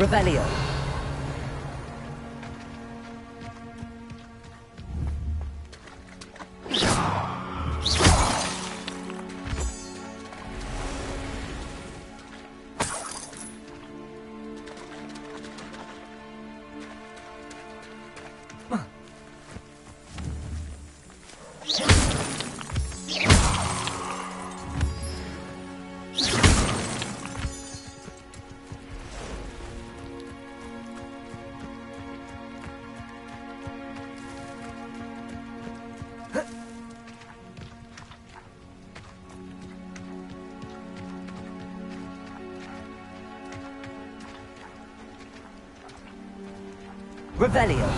Revelio. Revelio.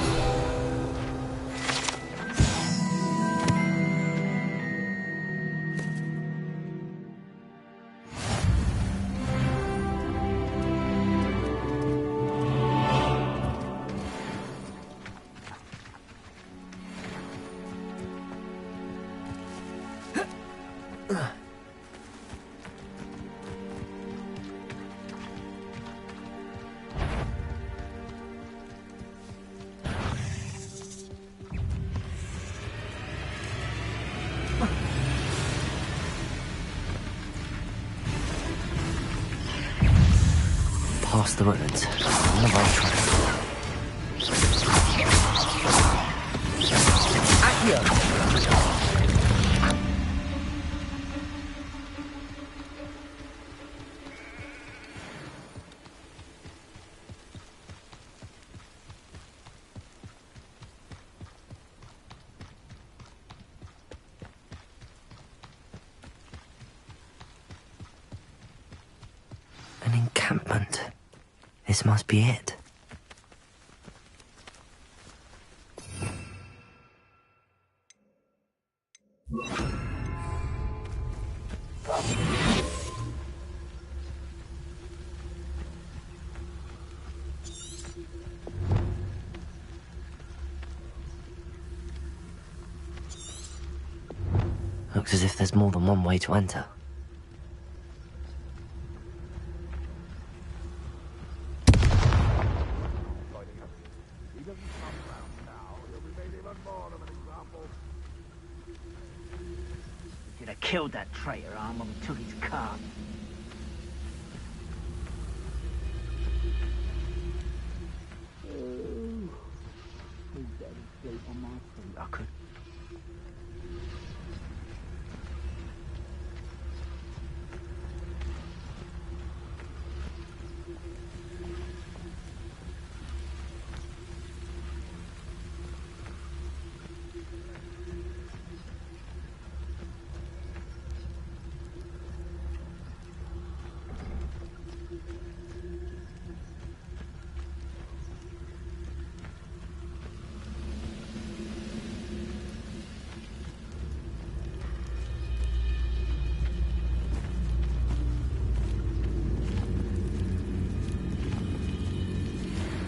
Past the ruins. On the right track. Accio! An encampment. This must be it. Looks as if there's more than one way to enter. Killed that traitor arm when we took his car. I could.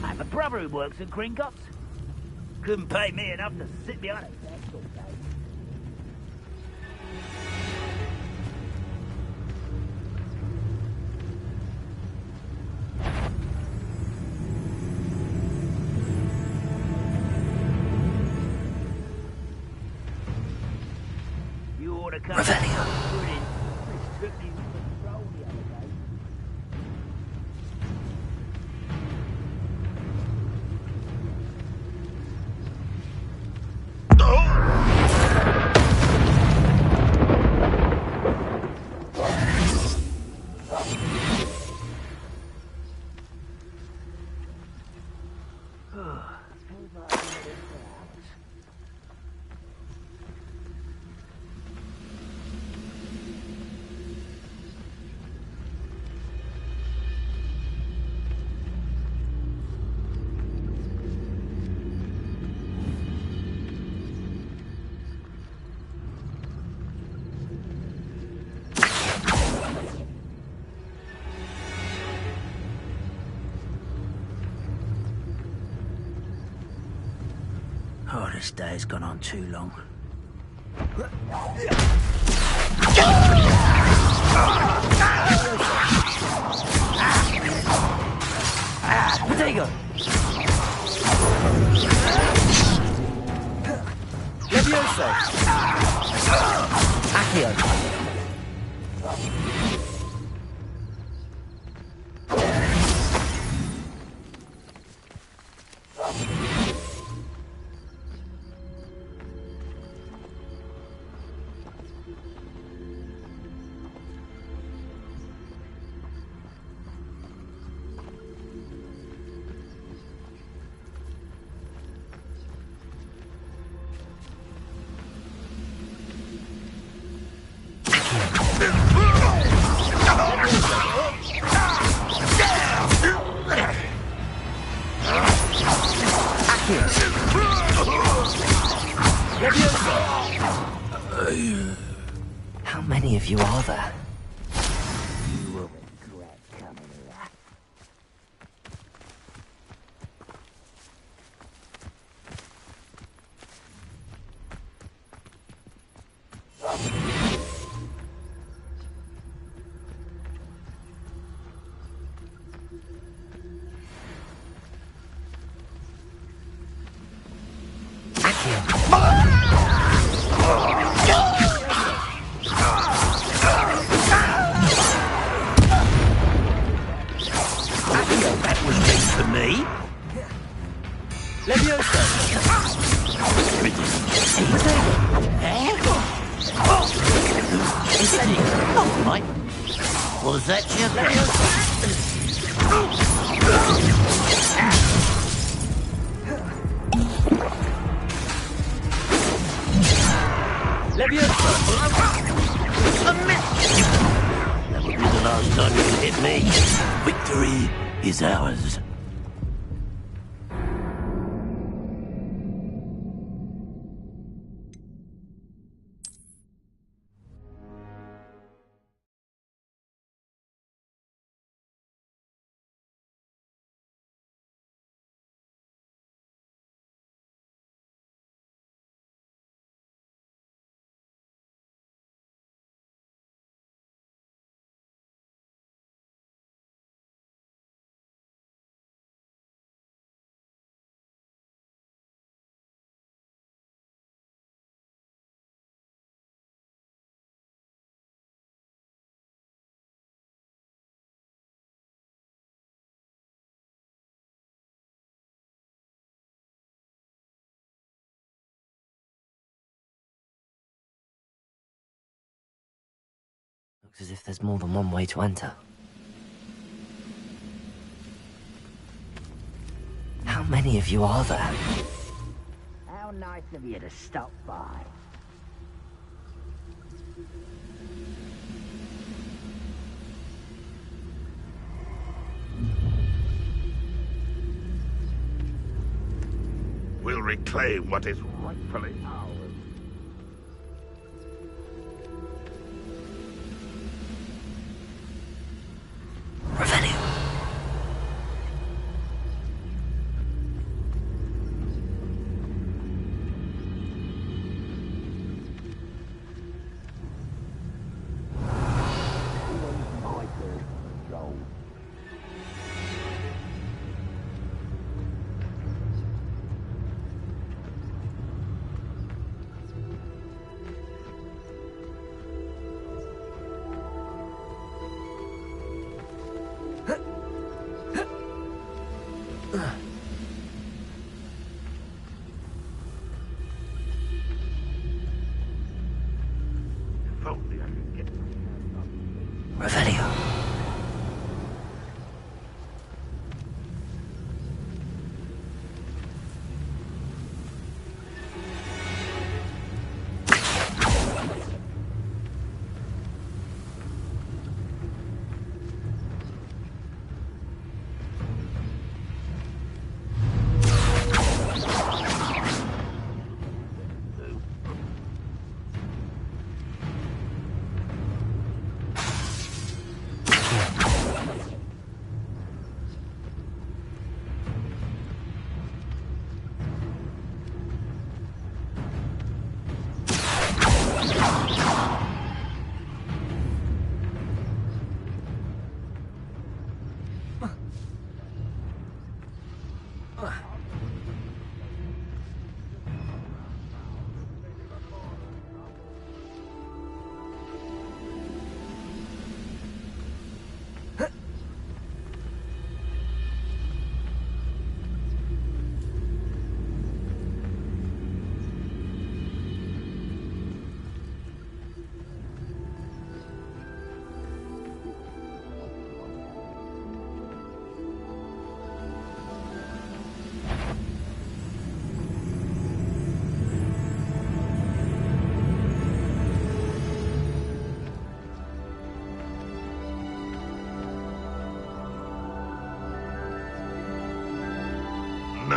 My brother who works at Gringotts couldn't pay me enough to sit behind a desk all day. You ought to come. Revelio. Oh, this day's gone on too long. Protego! Levioso! Accio! How many of you are there? You will regret coming here. That was meant for me. Levioso! Right. Was that your Levioso! That would be the last time you hit me. Victory is ours. Looks as if there's more than one way to enter. How many of you are there? How nice of you to stop by. We'll reclaim what is rightfully ours. Revelio.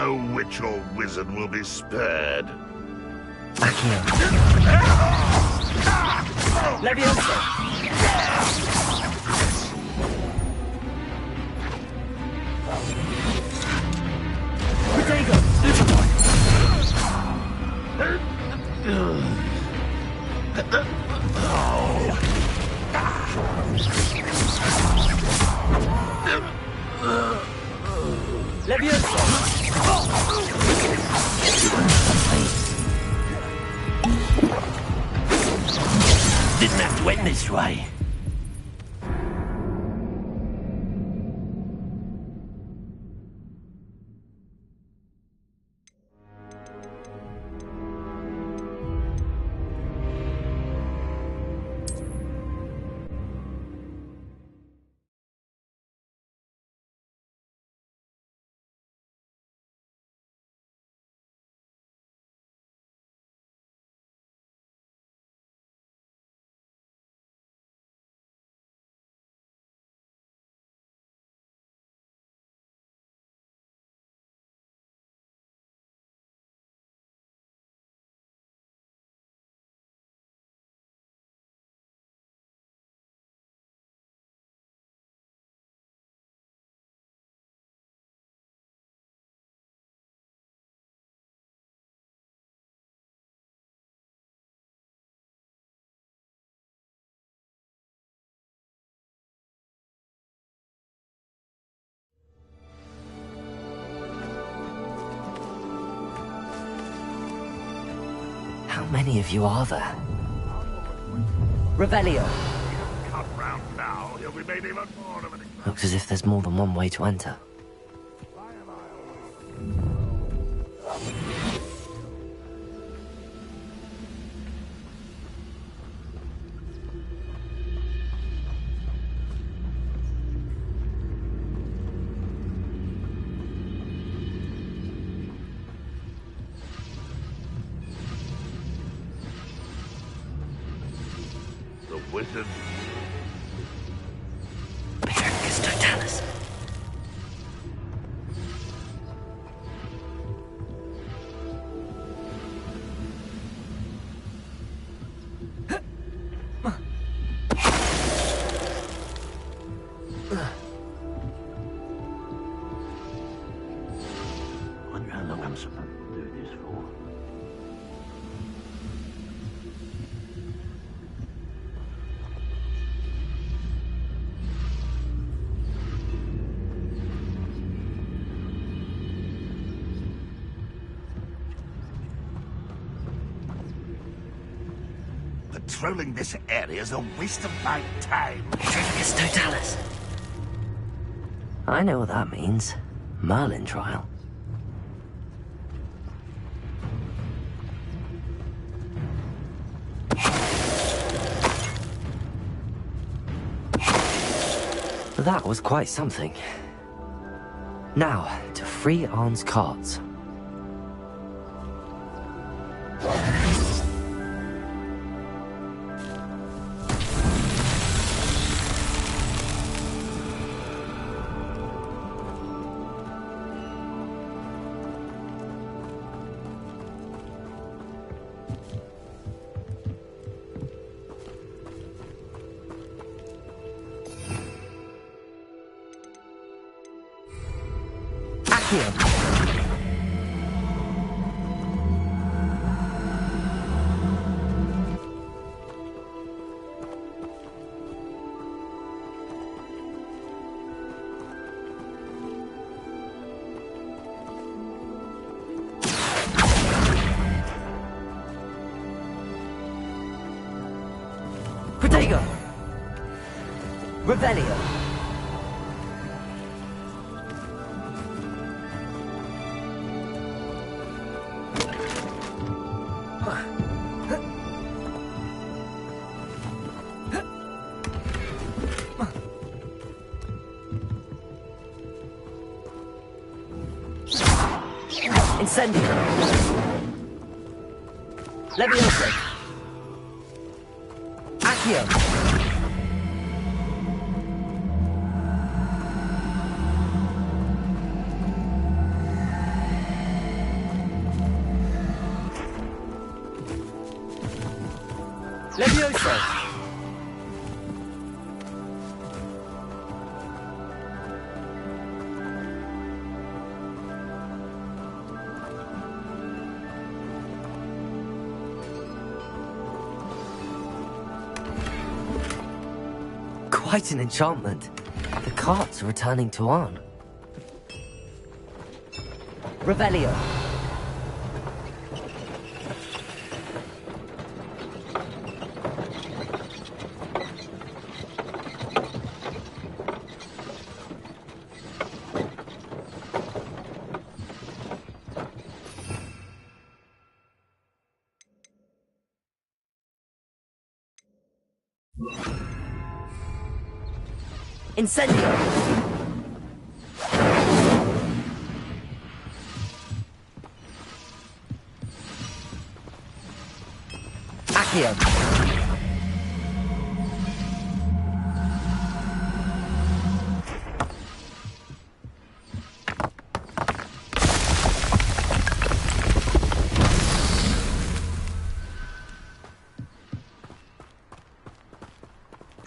No witch or wizard will be spared. Accio. Levioso! Protego! Superboy! Levioso! Didn't have to end this way. How many of you are there? Revelio. Cut round now, he'll be made even more of an... Looks as if there's more than one way to enter. The wizard... Beatrix Totalis. I wonder how long I'm supposed to do this for. Patrolling this area is a waste of my time. Beatrix Totalis. I know what that means. Merlin trial. That was quite something. Now, to free Arn's cards. Accio. Protego. Revelio. Incendio. Levioso. Accio. Levioso! Quite an enchantment. The carts are returning to Arn. Revelio. Incendio! Accio!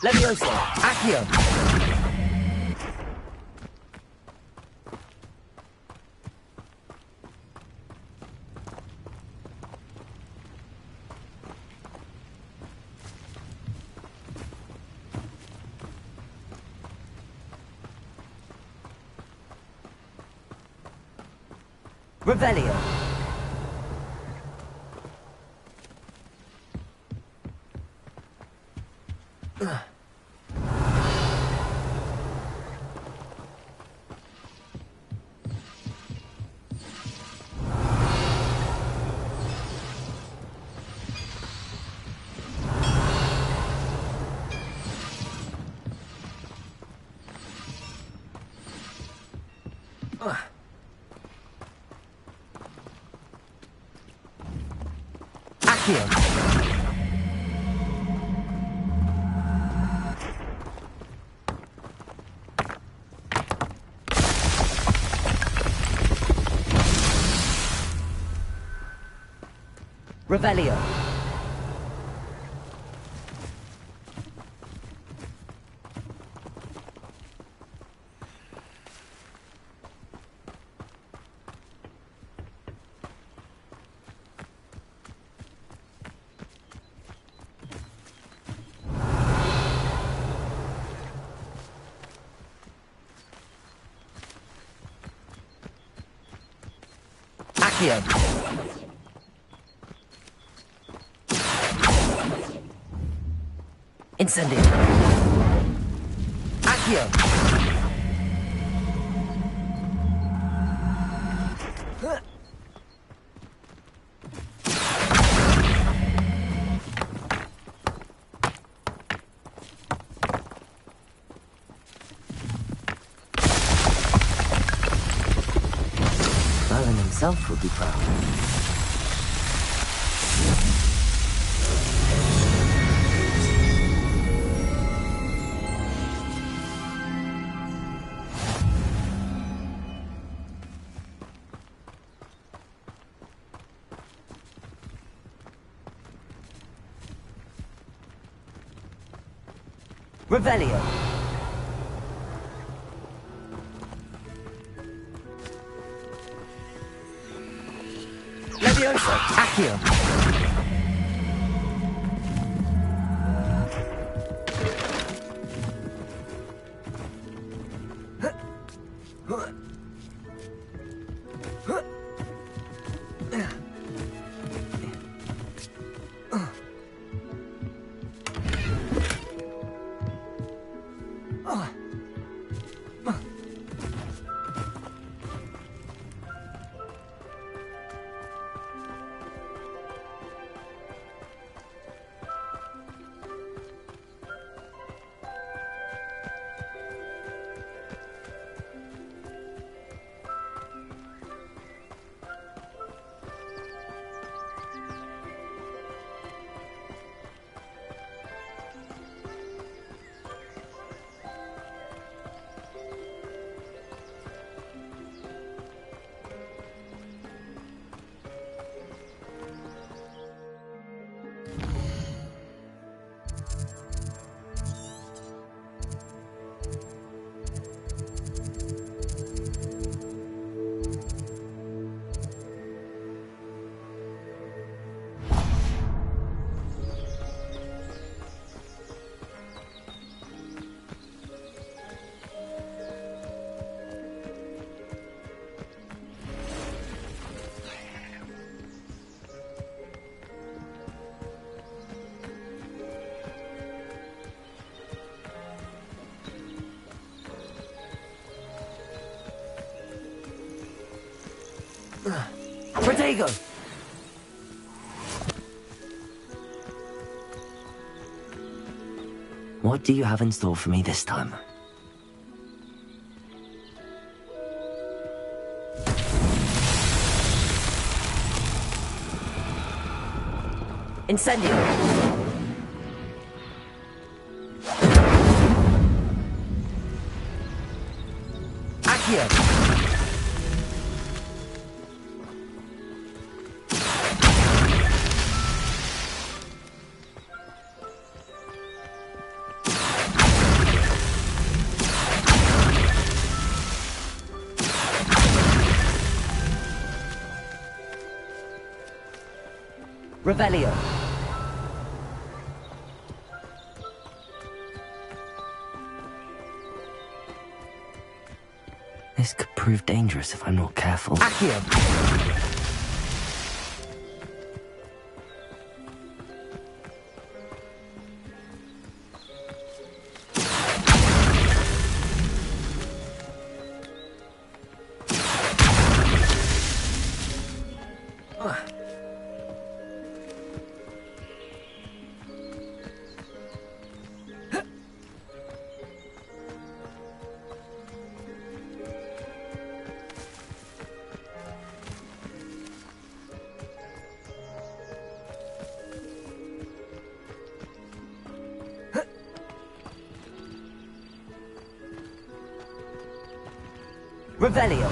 Levioso! Accio! Revelio. Accio. Revelio. Accio. Incendio. Accio. Merlin himself would be proud. Revelio. Levioso. Accio. Protego! What do you have in store for me this time? Incendio! Accio! Revelio. This could prove dangerous if I'm not careful. Accio. Revelio.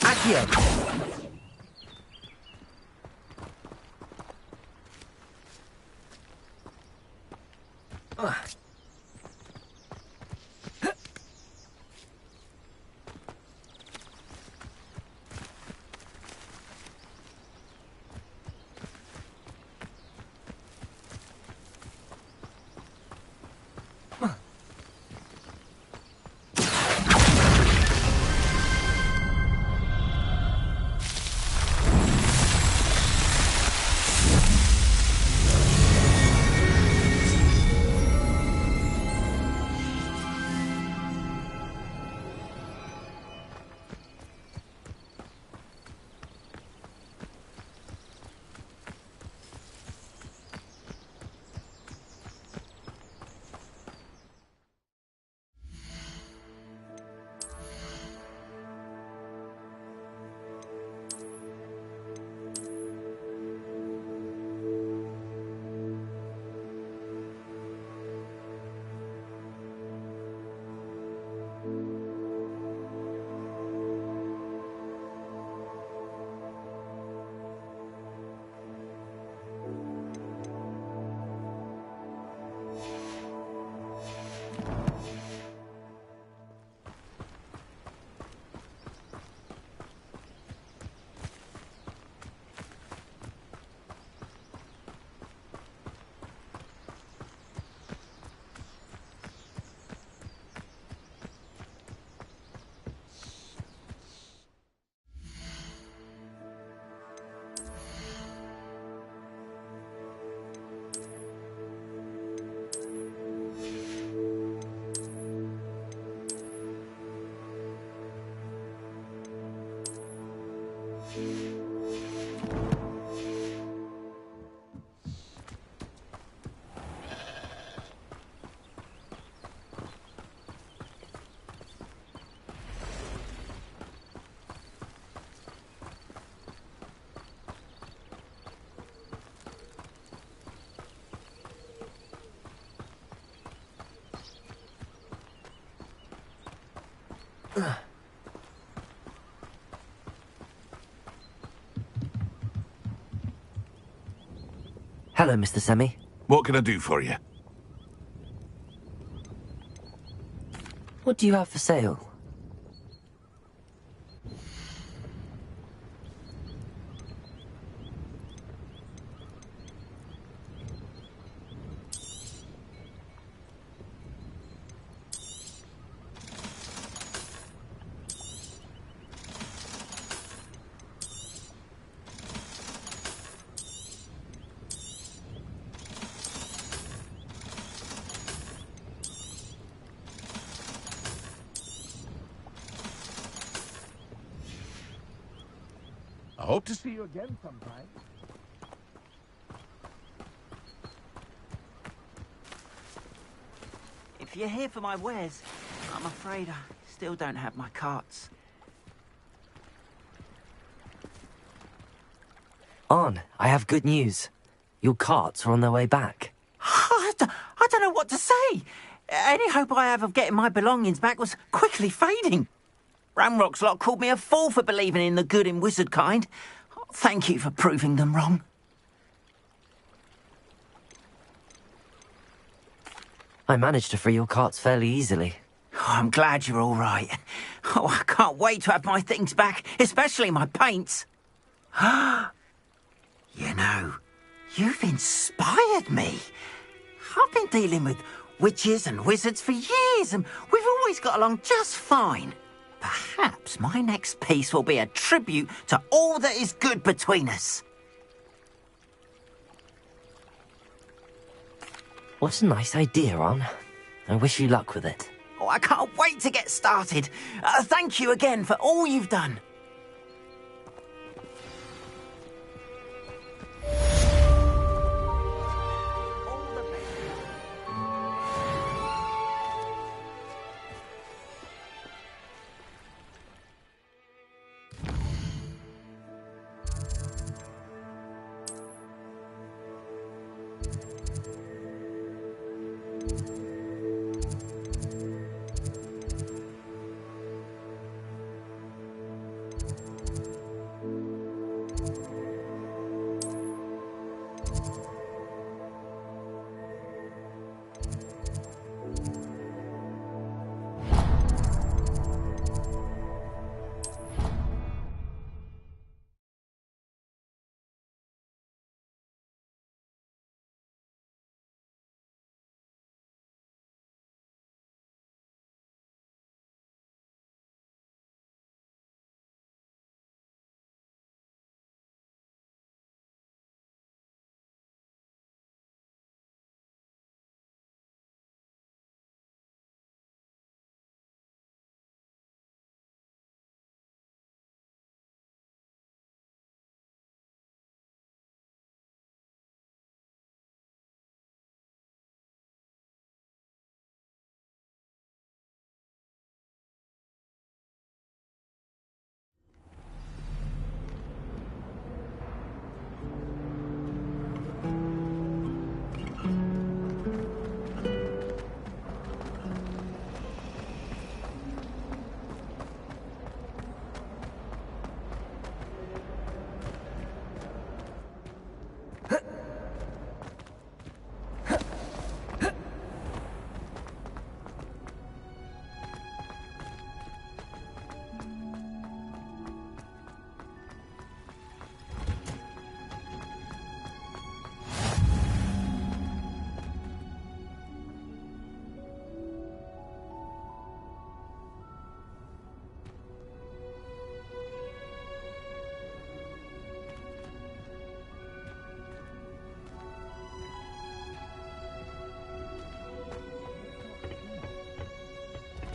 Accio. Hello, Mr. Semi. What can I do for you? What do you have for sale? hope to see you again sometime. If you're here for my wares, I'm afraid I still don't have my carts. On, I have good news. Your carts are on their way back. I don't know what to say. Any hope I have of getting my belongings back was quickly fading. Ramrock's lot called me a fool for believing in the good in wizard kind. Thank you for proving them wrong. I managed to free your carts fairly easily. Oh, I'm glad you're all right. Oh, I can't wait to have my things back, especially my paints. You know, you've inspired me. I've been dealing with witches and wizards for years, and we've always got along just fine. Perhaps my next piece will be a tribute to all that is good between us. What a nice idea, On. I wish you luck with it. Oh, I can't wait to get started. Thank you again for all you've done.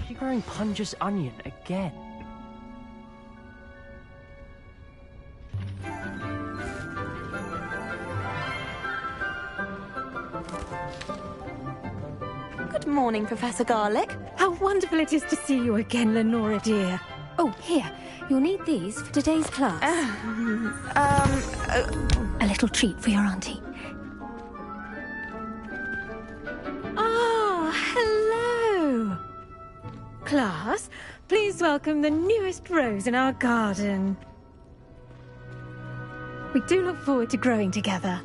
She growing Punja's onion again. Good morning, Professor Garlic. How wonderful it is to see you again, Lenora dear. Oh, here. You'll need these for today's class. A little treat for your auntie. Ah, hello. Class, please welcome the newest rose in our garden. We do look forward to growing together.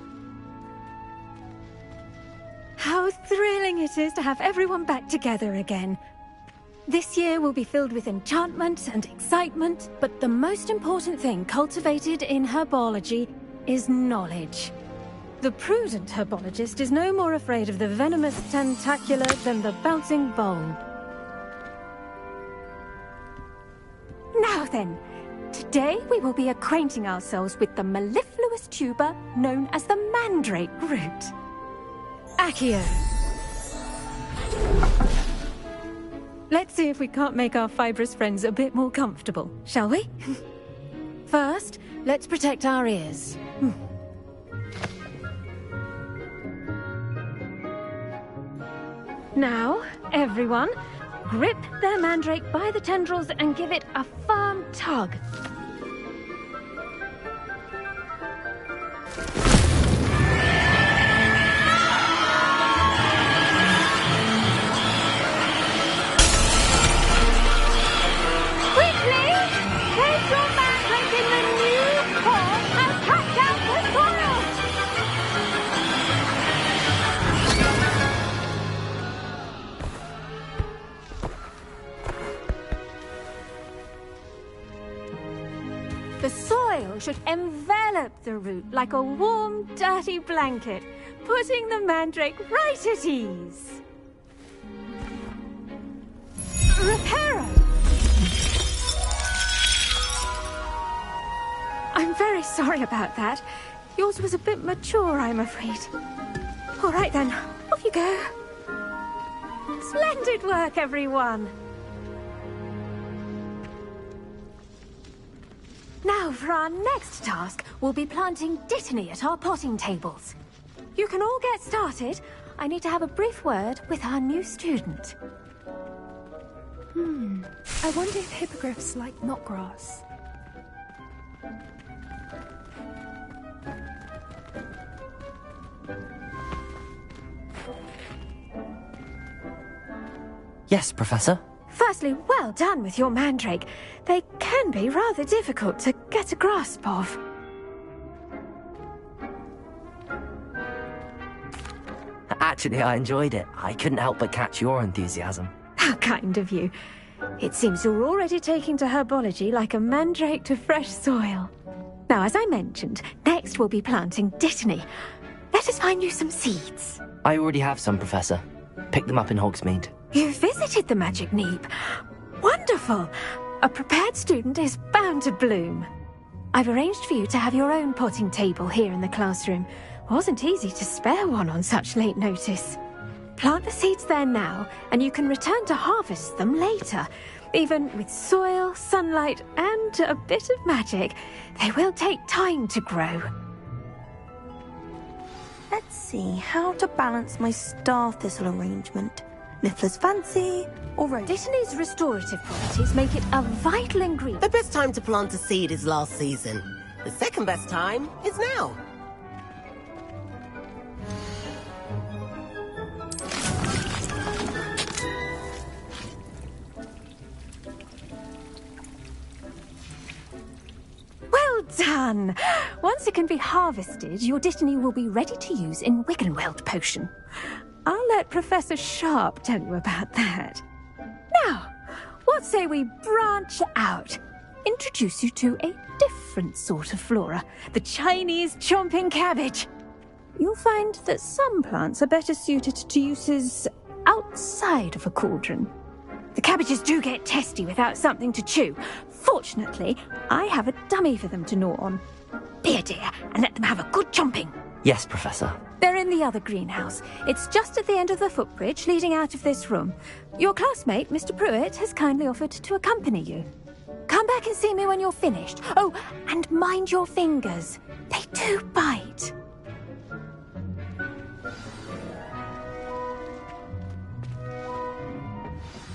How thrilling it is to have everyone back together again. This year will be filled with enchantment and excitement, but the most important thing cultivated in herbology is knowledge. The prudent herbologist is no more afraid of the venomous tentacular than the bouncing bulb. Now then, today we will be acquainting ourselves with the mellifluous tuber known as the mandrake root. Accio. Let's see if we can't make our fibrous friends a bit more comfortable, shall we? First, Let's protect our ears. Now, everyone, grip their mandrake by the tendrils and give it a firm tug. Quickly! Place your mandrake in the new core and cut down the soil! The soil should envelop the root like a warm, dirty blanket, putting the mandrake right at ease. Reparo! I'm very sorry about that. Yours was a bit mature, I'm afraid. All right then, off you go. Splendid work, everyone. Now, for our next task, we'll be planting dittany at our potting tables. You can all get started. I need to have a brief word with our new student. I wonder if hippogriffs like knotgrass. Yes, Professor. Firstly, well done with your mandrake. They can be rather difficult to get a grasp of. Actually, I enjoyed it. I couldn't help but catch your enthusiasm. How kind of you. It seems you're already taking to herbology like a mandrake to fresh soil. Now, as I mentioned, next we'll be planting dittany. Let us find you some seeds. I already have some, Professor. Picked them up in Hogsmeade. You visited the Magic Neep. Wonderful! A prepared student is bound to bloom. I've arranged for you to have your own potting table here in the classroom. Wasn't easy to spare one on such late notice. Plant the seeds there now, and you can return to harvest them later. Even with soil, sunlight, and a bit of magic, they will take time to grow. Let's see how to balance my star thistle arrangement. Niffler's fancy or rose? Dittany's restorative properties make it a vital ingredient. The best time to plant a seed is last season. The second best time is now. Well done! Once it can be harvested, your dittany will be ready to use in Wiggenweld potion. I'll let Professor Sharp tell you about that. Now, what say we branch out? Introduce you to a different sort of flora, the Chinese chomping cabbage. You'll find that some plants are better suited to uses outside of a cauldron. The cabbages do get testy without something to chew. Fortunately, I have a dummy for them to gnaw on. Be a dear and let them have a good chomping. Yes, Professor. They're in the other greenhouse. It's just at the end of the footbridge leading out of this room. Your classmate, Mr. Pruitt, has kindly offered to accompany you. Come back and see me when you're finished. Oh, and mind your fingers. They do bite.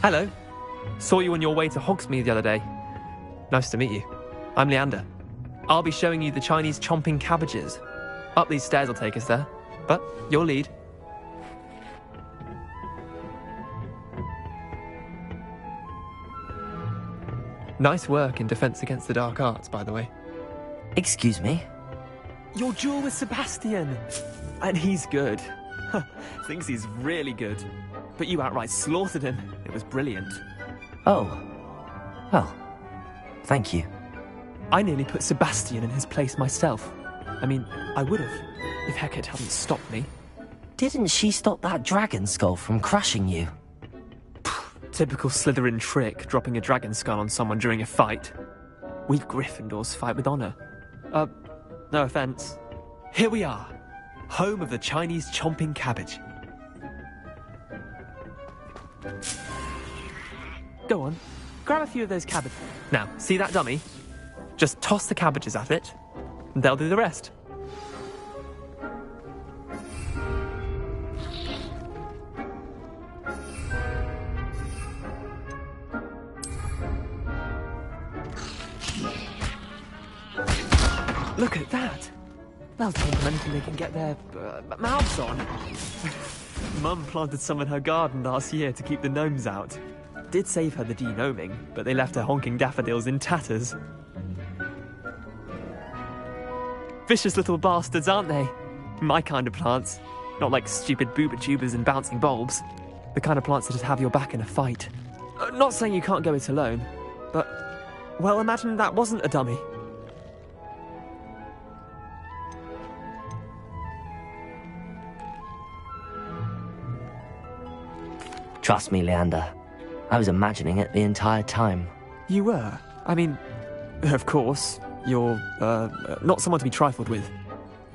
Hello. Saw you on your way to Hogsmeade the other day. Nice to meet you. I'm Leander. I'll be showing you the Chinese chomping cabbages. Up these stairs will take us there, but your lead. Nice work in Defense Against the Dark Arts, by the way. Excuse me? Your duel with Sebastian! And he's good. Thinks he's really good. But you outright slaughtered him. It was brilliant. Oh. Well, thank you. I nearly put Sebastian in his place myself. I mean, I would have, if Hecate hadn't stopped me. Didn't she stop that dragon skull from crushing you? Typical Slytherin trick, dropping a dragon skull on someone during a fight. We Gryffindors fight with honor. No offense. Here we are, home of the Chinese chomping cabbage. Go on, grab a few of those cabbages. Now, see that dummy? Just toss the cabbages at it, They'll do the rest. Look at that! They'll take them anything they can get their mouths on. Mum planted some in her garden last year to keep the gnomes out. Did save her the de-gnoming, but they left her honking daffodils in tatters. Vicious little bastards, aren't they? My kind of plants. Not like stupid booba-tubers and bouncing bulbs. The kind of plants that just have your back in a fight. Not saying you can't go it alone, but... well, imagine that wasn't a dummy. Trust me, Leander. I was imagining it the entire time. You were? I mean, of course, you're, not someone to be trifled with.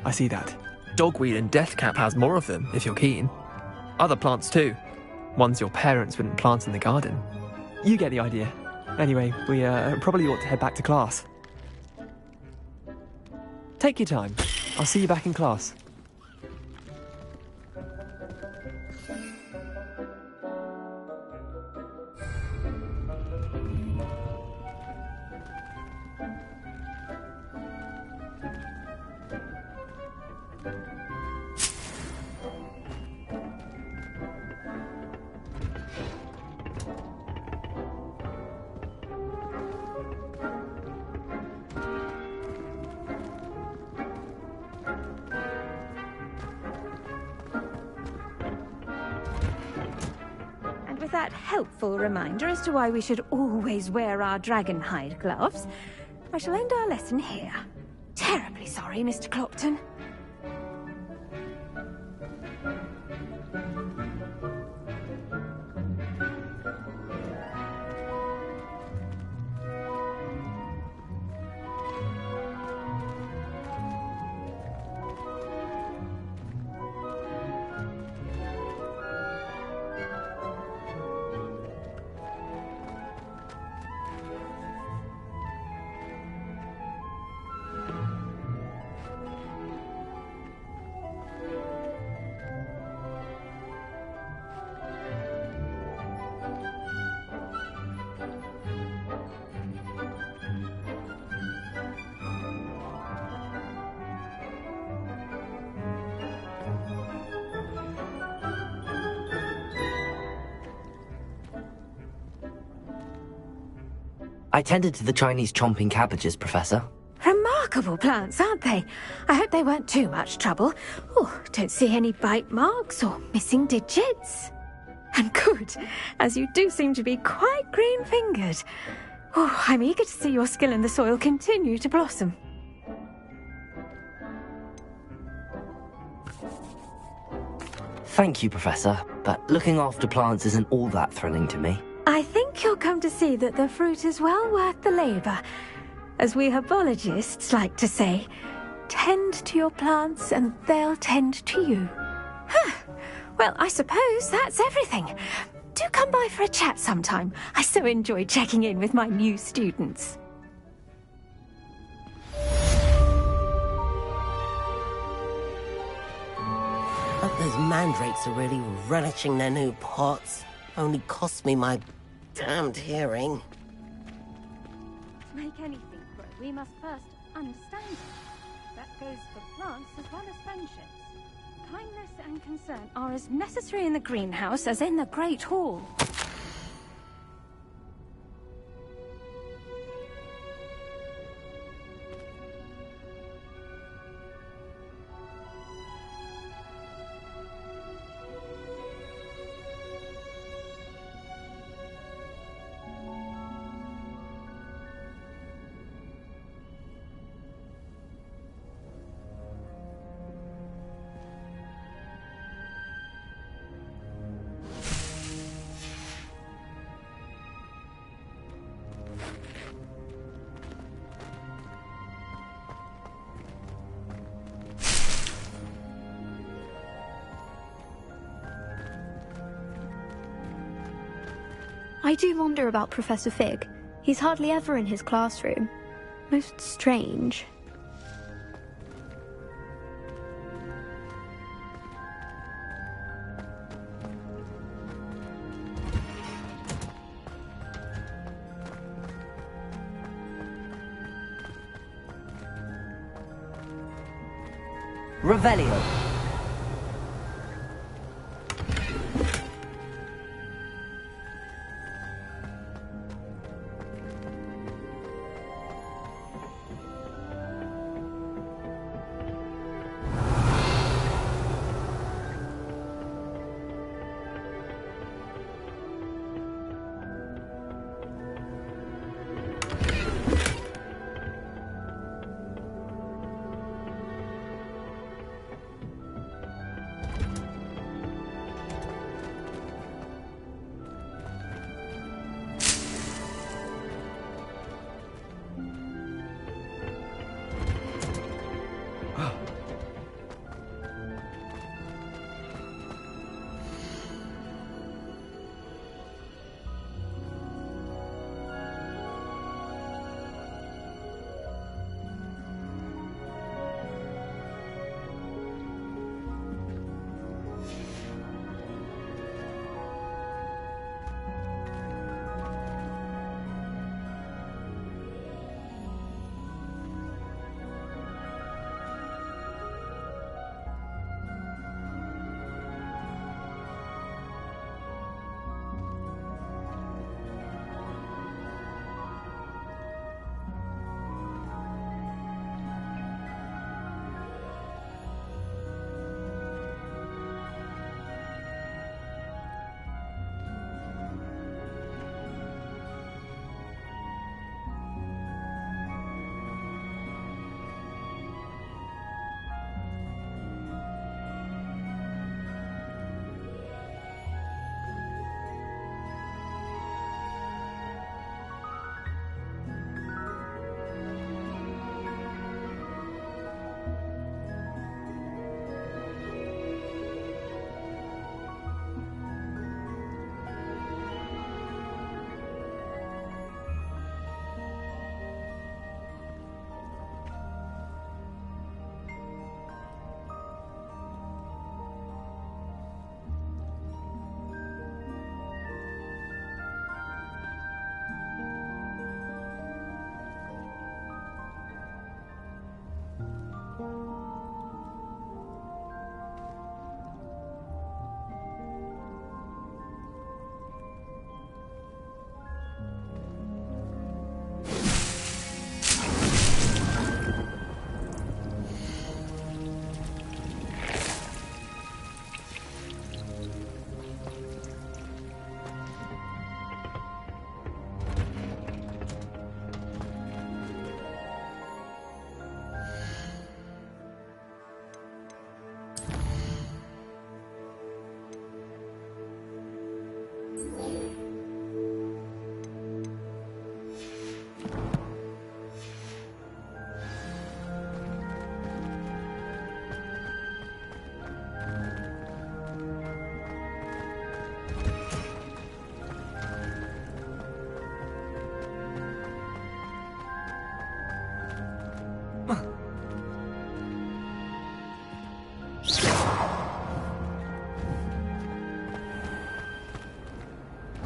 I see that. Dogweed and deathcap has more of them, if you're keen. Other plants too. Ones your parents wouldn't plant in the garden. You get the idea. Anyway, we, probably ought to head back to class. Take your time. I'll see you back in class. That helpful reminder as to why we should always wear our dragon hide gloves, I shall end our lesson here. Terribly sorry, Mr. Clopton. I tended to the Chinese chomping cabbages, Professor. Remarkable plants, aren't they? I hope they weren't too much trouble. Oh, don't see any bite marks or missing digits. And good, as you do seem to be quite green-fingered. Oh, I'm eager to see your skill in the soil continue to blossom. Thank you, Professor, but looking after plants isn't all that thrilling to me. I think you'll come to see that the fruit is well worth the labour. As we herbologists like to say, tend to your plants and they'll tend to you. Huh. Well, I suppose that's everything. Do come by for a chat sometime. I so enjoy checking in with my new students. But those mandrakes are really relishing their new pots. Only cost me my damned hearing. To make anything grow, we must first understand it. That goes for plants as well as friendships. Kindness and concern are as necessary in the greenhouse as in the Great Hall. I do wonder about Professor Fig. He's hardly ever in his classroom. Most strange. Revelio.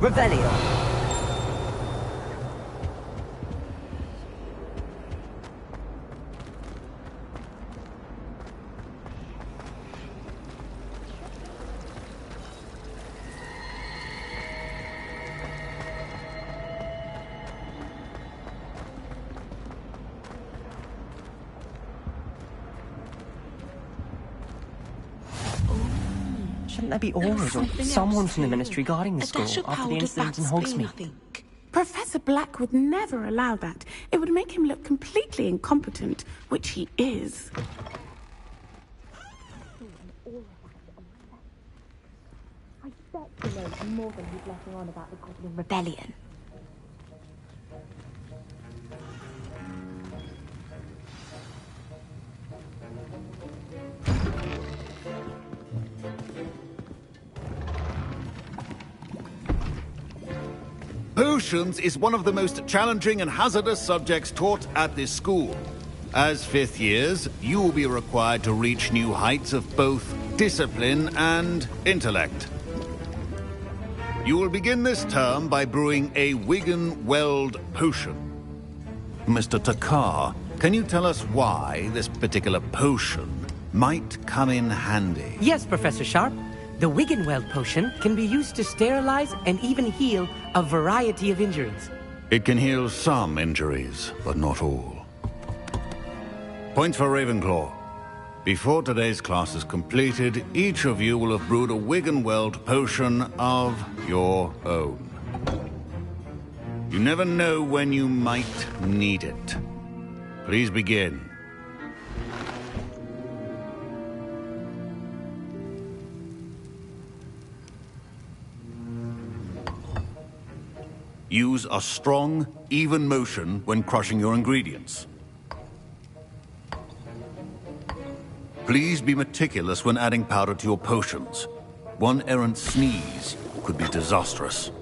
Revelio. Shouldn't there be auras or someone from the ministry guarding the school after the incident in Hogsmeade? Professor Black would never allow that. It would make him look completely incompetent, which he is. I bet he knows more than he's letting on about the Goblin Rebellion. Potions is one of the most challenging and hazardous subjects taught at this school. As fifth years, you will be required to reach new heights of both discipline and intellect. You will begin this term by brewing a Wigan Weld potion. Mr. Takar, can you tell us why this particular potion might come in handy. Yes, Professor Sharp. The Wiggenweld potion can be used to sterilize and even heal a variety of injuries. It can heal some injuries, but not all. Points for Ravenclaw. Before today's class is completed, each of you will have brewed a Wiggenweld potion of your own. You never know when you might need it. Please begin. Use a strong, even motion when crushing your ingredients. Please be meticulous when adding powder to your potions. One errant sneeze could be disastrous.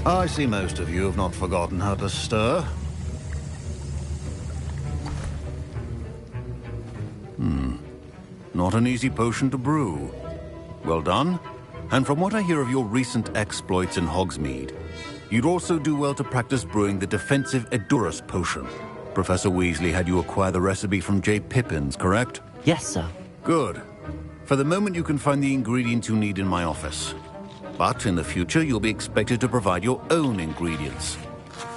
I see most of you have not forgotten how to stir. Not an easy potion to brew. Well done. And from what I hear of your recent exploits in Hogsmeade, you'd also do well to practice brewing the defensive Edurus potion. Professor Weasley had you acquire the recipe from J. Pippins, correct? Yes, sir. Good. For the moment, you can find the ingredients you need in my office. But in the future, you'll be expected to provide your own ingredients.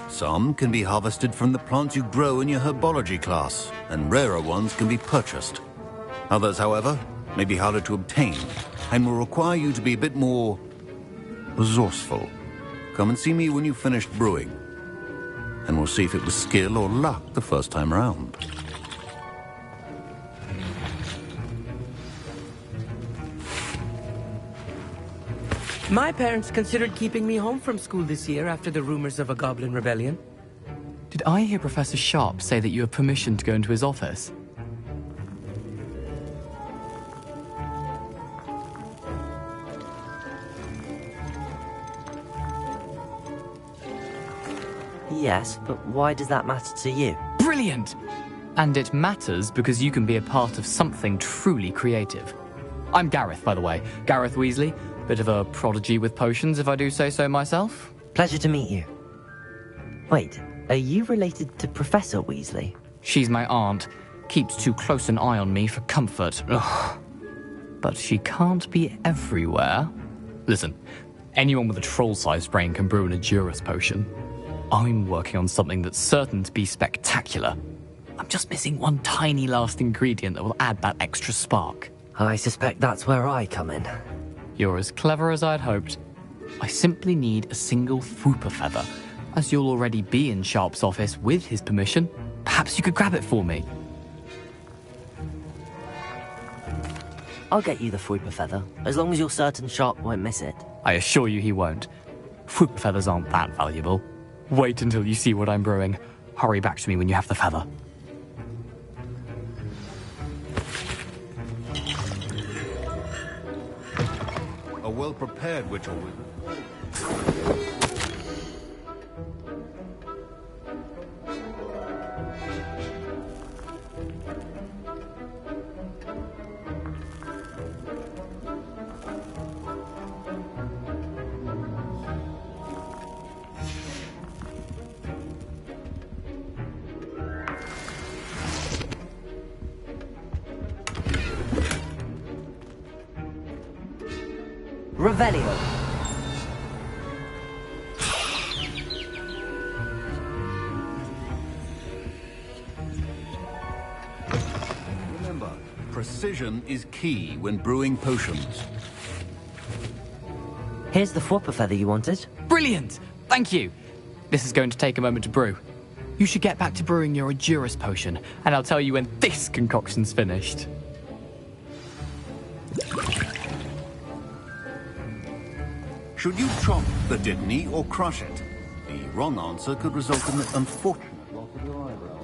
Some can be harvested from the plants you grow in your herbology class, and rarer ones can be purchased. Others, however, may be harder to obtain, and will require you to be a bit more resourceful. Come and see me when you've finished brewing, and we'll see if it was skill or luck the first time around. My parents considered keeping me home from school this year after the rumors of a goblin rebellion. Did I hear Professor Sharp say that you have permission to go into his office? Yes, but why does that matter to you? Brilliant! And it matters because you can be a part of something truly creative. I'm Gareth, by the way. Gareth Weasley. Bit of a prodigy with potions, if I do say so myself. Pleasure to meet you. Wait, are you related to Professor Weasley? She's my aunt. Keeps too close an eye on me for comfort. Ugh. But she can't be everywhere. Listen, anyone with a troll-sized brain can brew an Edurus potion. I'm working on something that's certain to be spectacular. I'm just missing one tiny last ingredient that will add that extra spark. I suspect that's where I come in. You're as clever as I'd hoped. I simply need a single Fwooper feather. As you'll already be in Sharp's office with his permission, perhaps you could grab it for me. I'll get you the Fwooper feather, as long as you're certain Sharp won't miss it. I assure you he won't. Fwooper feathers aren't that valuable. Wait until you see what I'm brewing. Hurry back to me when you have the feather. A well-prepared witch or wizard. Revelio. Remember, precision is key when brewing potions. Here's the Fwooper feather you wanted. Brilliant! Thank you. This is going to take a moment to brew. You should get back to brewing your Edurus potion, and I'll tell you when this concoction's finished. Should you chop the Dittany or crush it? The wrong answer could result in the unfortunate loss of your eyebrow.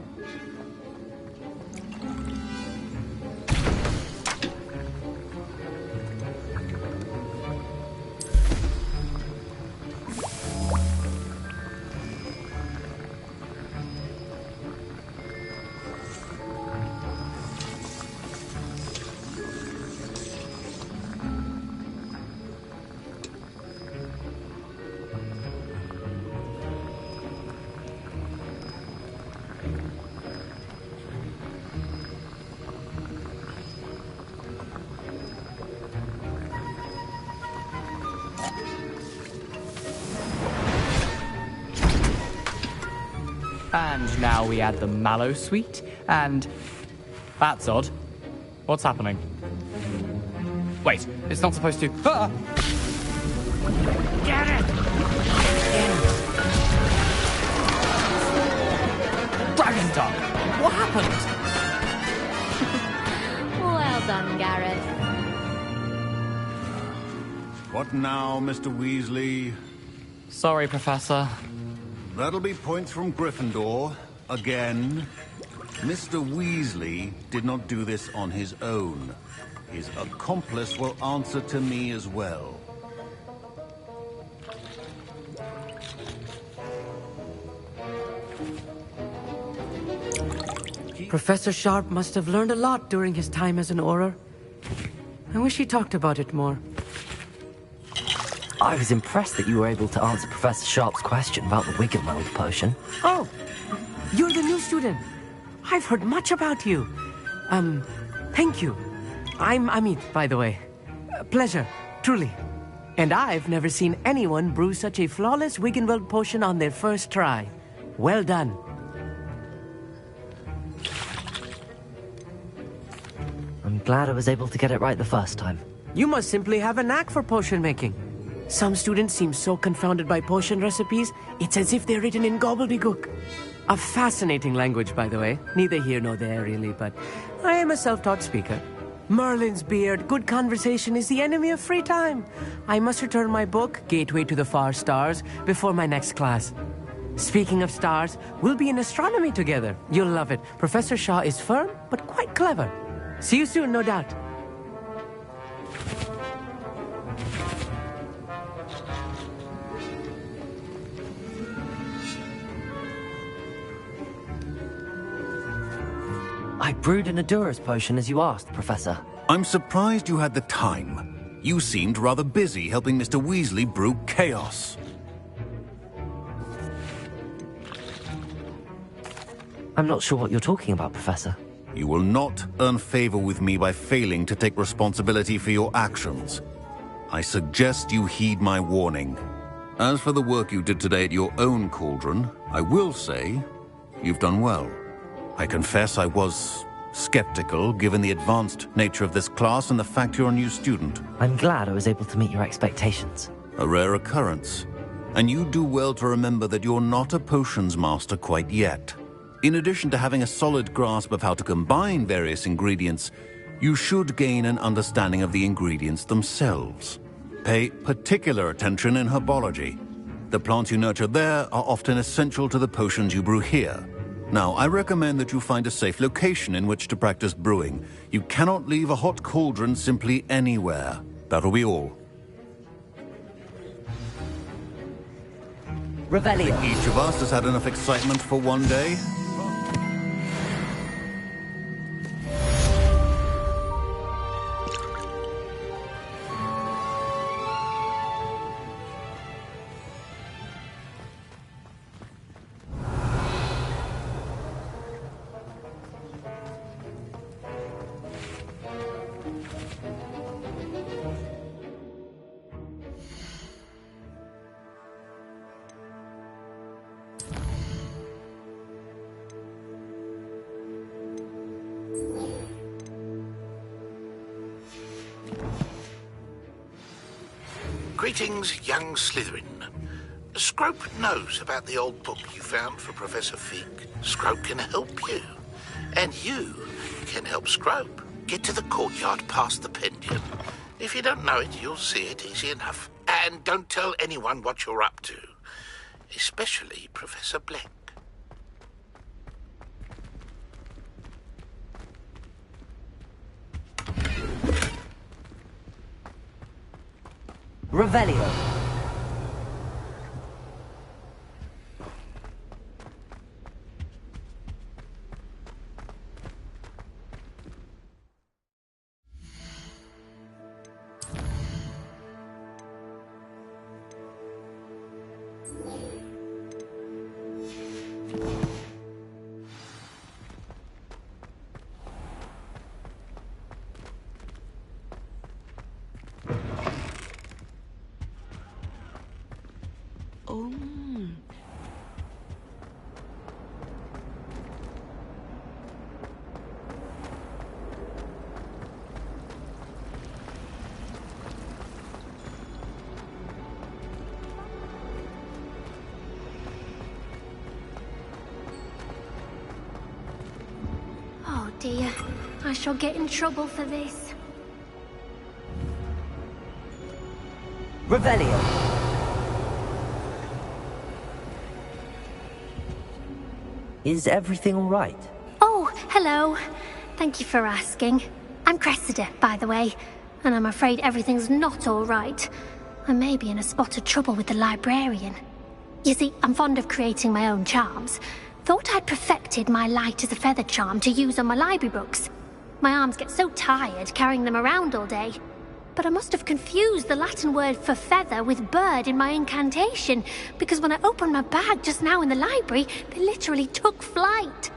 And now we add the mallow sweet, and... That's odd. What's happening? Wait, it's not supposed to... Ah! Get it! Dragon Tongue! What happened? Well done, Gareth. What now, Mr. Weasley? Sorry, Professor. That'll be points from Gryffindor. Again. Mr. Weasley did not do this on his own. His accomplice will answer to me as well. Professor Sharp must have learned a lot during his time as an Auror. I wish he talked about it more. I was impressed that you were able to answer Professor Sharp's question about the Wiggenweld potion. Oh, you're the new student. I've heard much about you. Thank you. I'm Amit, by the way. Pleasure, truly. And I've never seen anyone brew such a flawless Wiggenweld potion on their first try. Well done. I'm glad I was able to get it right the first time. You must simply have a knack for potion making. Some students seem so confounded by potion recipes, it's as if they're written in gobbledygook. A fascinating language, by the way. Neither here nor there, really, but I am a self-taught speaker. Merlin's beard, good conversation is the enemy of free time. I must return my book, Gateway to the Far Stars, before my next class. Speaking of stars, we'll be in astronomy together. You'll love it. Professor Shaw is firm, but quite clever. See you soon, no doubt. I brewed an Adura's potion as you asked, Professor. I'm surprised you had the time. You seemed rather busy helping Mr. Weasley brew chaos. I'm not sure what you're talking about, Professor. You will not earn favor with me by failing to take responsibility for your actions. I suggest you heed my warning. As for the work you did today at your own cauldron, I will say you've done well. I confess I was skeptical, given the advanced nature of this class and the fact you're a new student. I'm glad I was able to meet your expectations. A rare occurrence. And you do well to remember that you're not a potions master quite yet. In addition to having a solid grasp of how to combine various ingredients, you should gain an understanding of the ingredients themselves. Pay particular attention in herbology. The plants you nurture there are often essential to the potions you brew here. Now, I recommend that you find a safe location in which to practice brewing. You cannot leave a hot cauldron simply anywhere. That'll be all. Revelio. Each of us has had enough excitement for one day. Greetings, young Slytherin. Scrope knows about the old book you found for Professor Fig. Scrope can help you. And you can help Scrope. Get to the courtyard past the pendulum. If you don't know it, you'll see it easy enough. And don't tell anyone what you're up to. Especially Professor Black. Revelio. dear. I shall get in trouble for this. Revelio. Is everything all right? Oh, hello. Thank you for asking. I'm Cressida, by the way, and I'm afraid everything's not all right. I may be in a spot of trouble with the librarian. You see, I'm fond of creating my own charms. Thought I'd perfected my light as a feather charm to use on my library books. My arms get so tired carrying them around all day. But I must have confused the Latin word for feather with bird in my incantation, because when I opened my bag just now in the library, they literally took flight.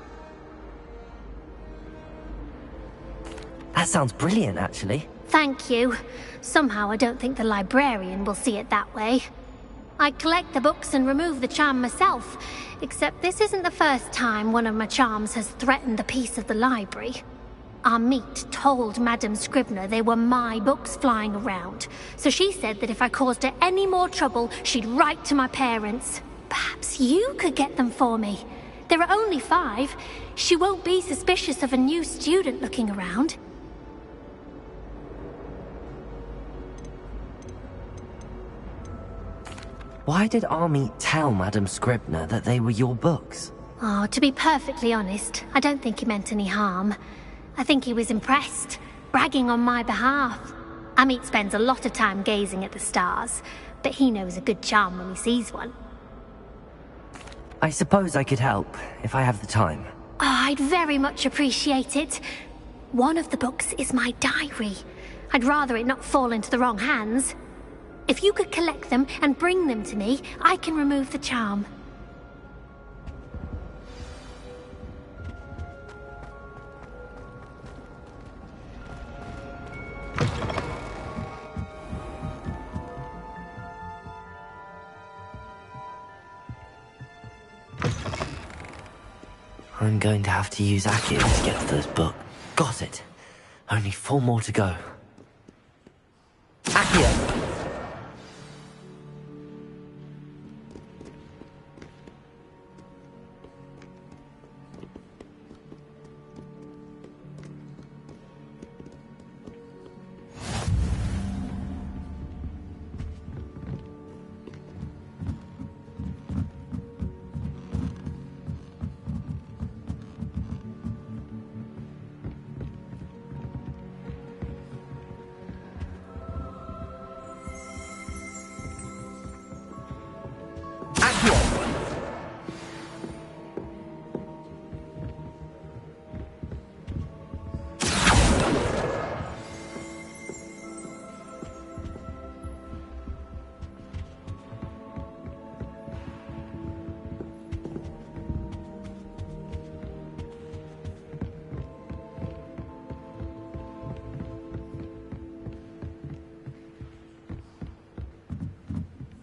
That sounds brilliant, actually. Thank you. Somehow I don't think the librarian will see it that way. I collect the books and remove the charm myself, except this isn't the first time one of my charms has threatened the peace of the library. Our meet told Madame Scribner they were my books flying around, so she said that if I caused her any more trouble, she'd write to my parents. Perhaps you could get them for me. There are only 5. She won't be suspicious of a new student looking around. Why did Army tell Madame Scribner that they were your books? Oh, to be perfectly honest, I don't think he meant any harm. I think he was impressed, bragging on my behalf. Amit spends a lot of time gazing at the stars, but he knows a good charm when he sees one. I suppose I could help, if I have the time. Oh, I'd very much appreciate it. One of the books is my diary. I'd rather it not fall into the wrong hands. If you could collect them and bring them to me, I can remove the charm. I'm going to have to use Accio to get to those books. Got it. Only 4 more to go. Accio!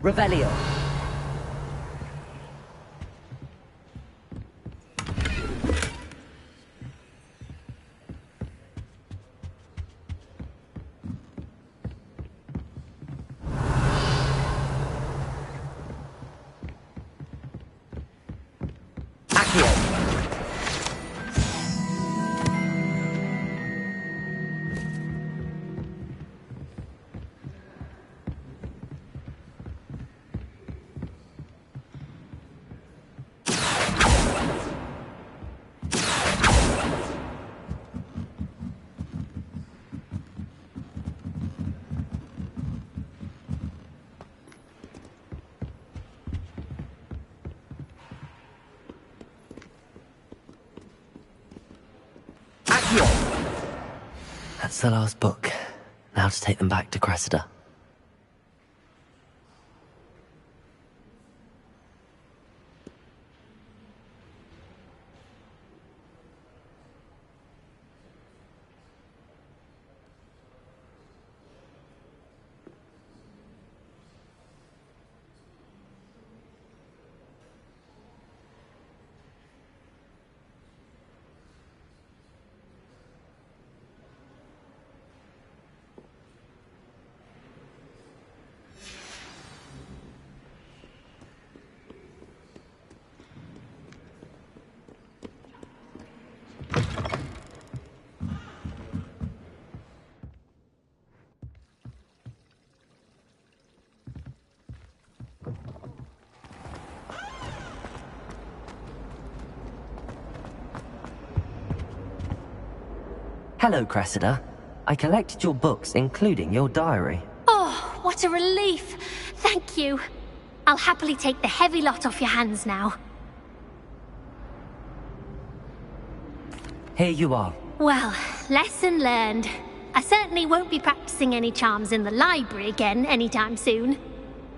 Revelio. That's the last book. Now to take them back to Cressida. Hello, Cressida. I collected your books, including your diary. Oh, what a relief. Thank you. I'll happily take the heavy lot off your hands now. Here you are. Well, lesson learned. I certainly won't be practicing any charms in the library again anytime soon.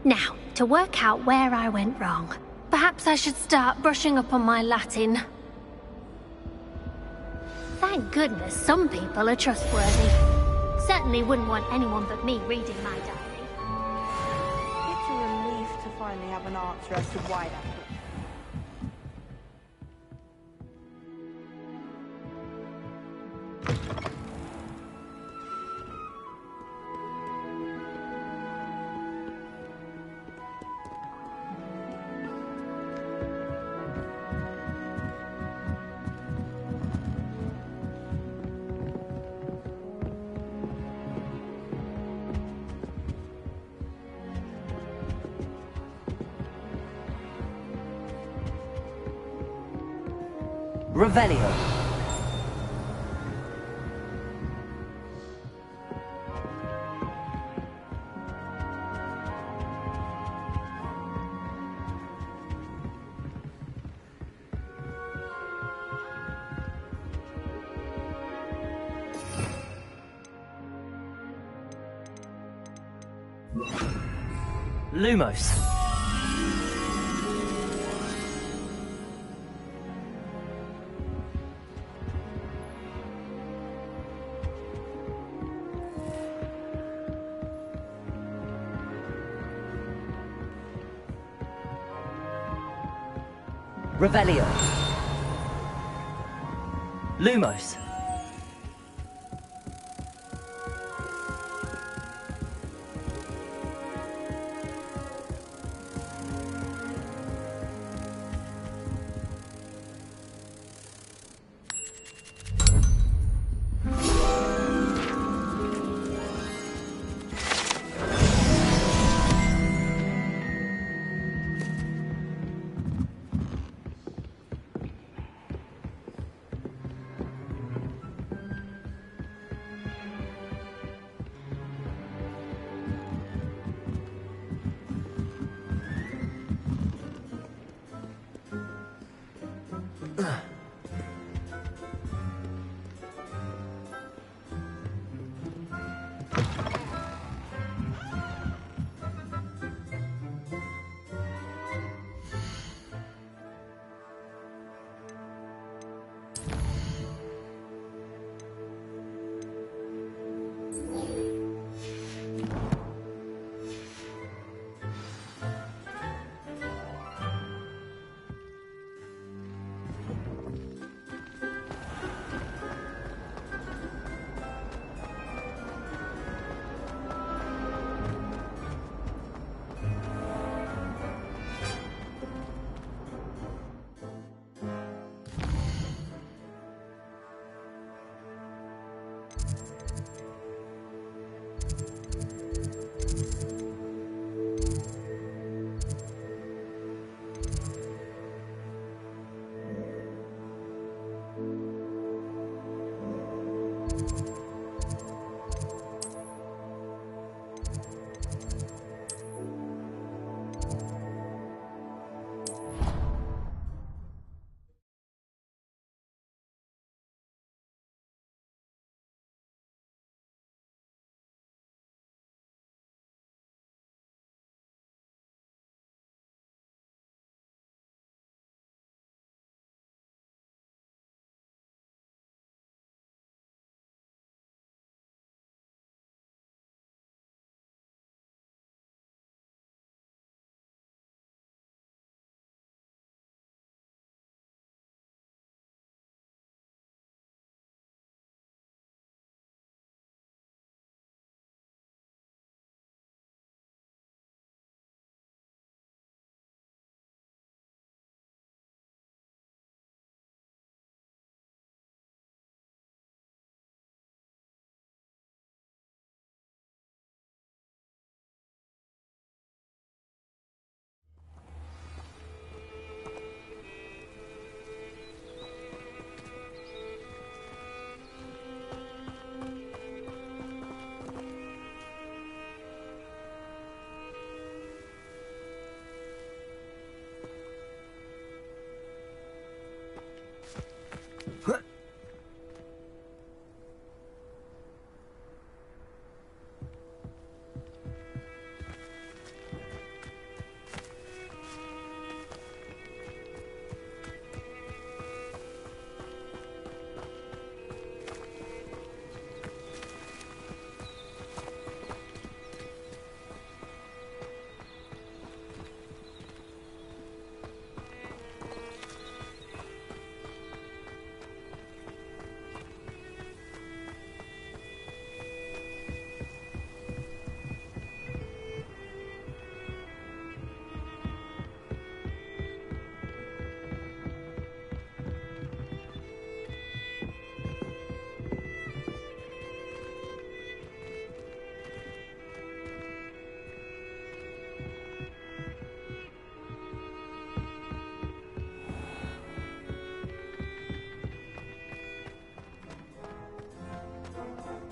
Now, to work out where I went wrong. Perhaps I should start brushing up on my Latin. Thank goodness some people are trustworthy. Certainly wouldn't want anyone but me reading my diary. It's a relief to finally have an answer as to why that happened. Revelio. Lumos. Revelio. Lumos.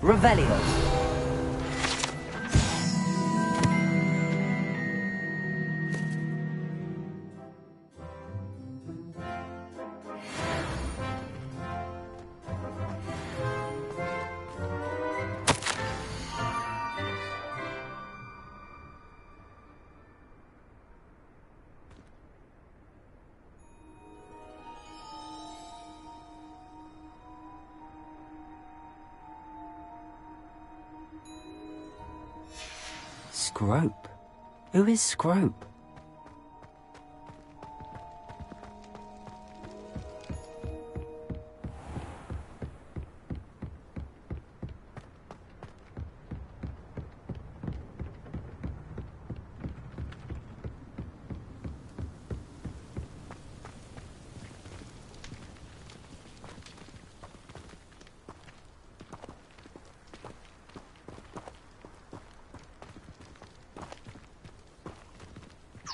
Revelio. Scrope? Who is Scrope?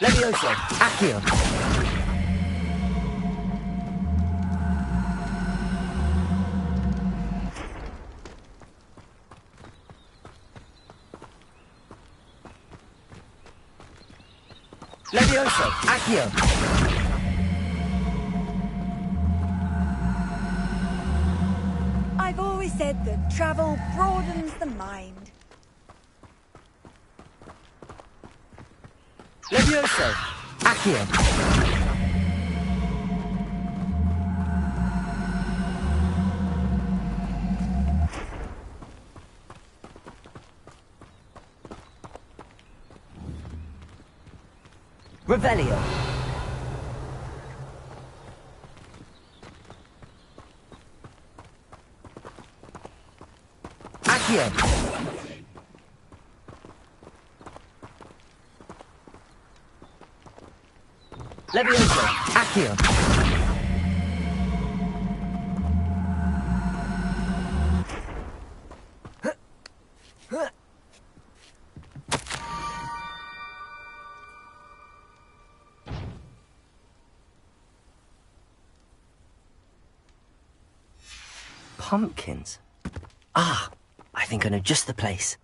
Levioso, Accio. Levioso, Accio. I've always said that travel broadens the mind. Levioso, Accio. Revelio. Accio. Levioso, Accio. Pumpkins? Ah, I think I know just the place.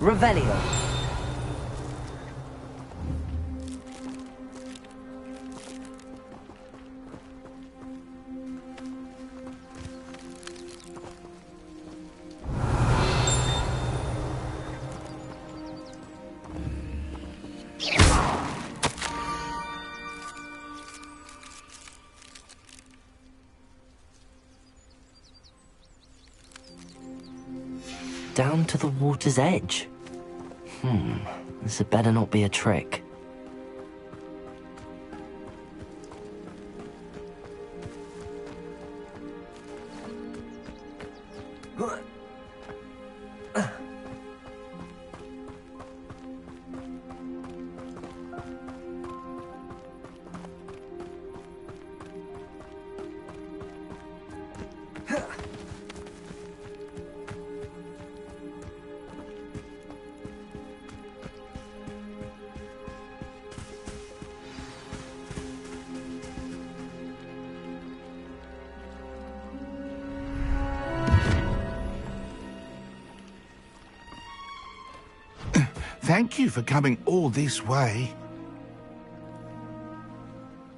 Revelio. Down to the water's edge. This had better not be a trick. Thank you for coming all this way.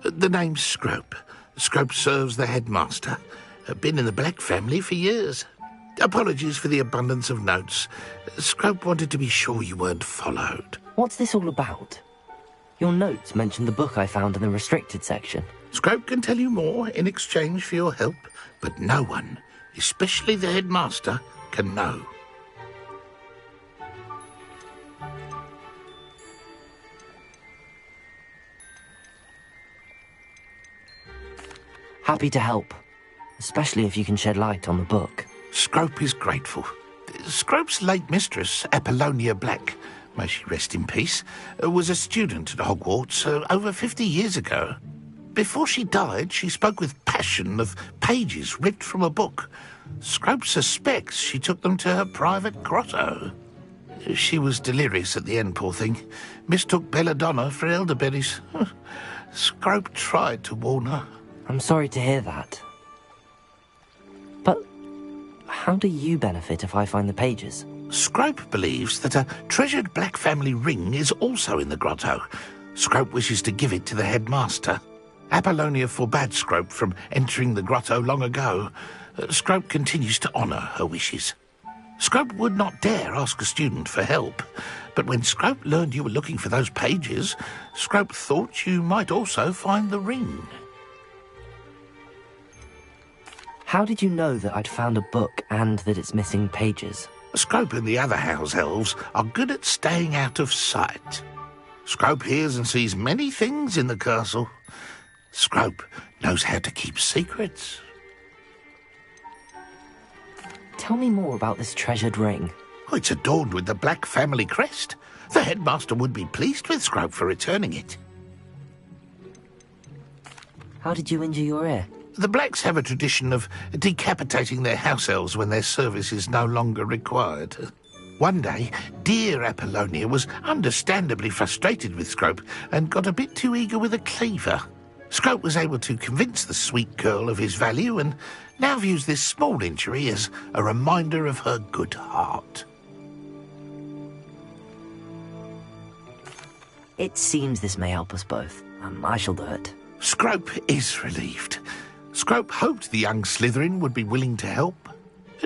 The name's Scrope. Scrope serves the headmaster. Been in the Black family for years. Apologies for the abundance of notes. Scrope wanted to be sure you weren't followed. What's this all about? Your notes mentioned the book I found in the restricted section. Scrope can tell you more in exchange for your help, but no one, especially the headmaster, can know. Happy to help, especially if you can shed light on the book. Scrope is grateful. Scrope's late mistress, Apollonia Black, may she rest in peace, was a student at Hogwarts over 50 years ago. Before she died, she spoke with passion of pages ripped from a book. Scrope suspects she took them to her private grotto. She was delirious at the end, poor thing. Mistook belladonna for elderberries. Scrope tried to warn her. I'm sorry to hear that. But how do you benefit if I find the pages? Scrope believes that a treasured black family ring is also in the grotto. Scrope wishes to give it to the headmaster. Apollonia forbade Scrope from entering the grotto long ago. Scrope continues to honour her wishes. Scrope would not dare ask a student for help, but when Scrope learned you were looking for those pages, Scrope thought you might also find the ring. How did you know that I'd found a book and that it's missing pages? Scrope and the other house elves are good at staying out of sight. Scrope hears and sees many things in the castle. Scrope knows how to keep secrets. Tell me more about this treasured ring. Oh, it's adorned with the black family crest. The headmaster would be pleased with Scrope for returning it. How did you injure your ear? The Blacks have a tradition of decapitating their house elves when their service is no longer required. One day, dear Apollonia was understandably frustrated with Scrope and got a bit too eager with a cleaver. Scrope was able to convince the sweet girl of his value and now views this small injury as a reminder of her good heart. It seems this may help us both. I shall do it. Scrope is relieved. Scrope hoped the young Slytherin would be willing to help.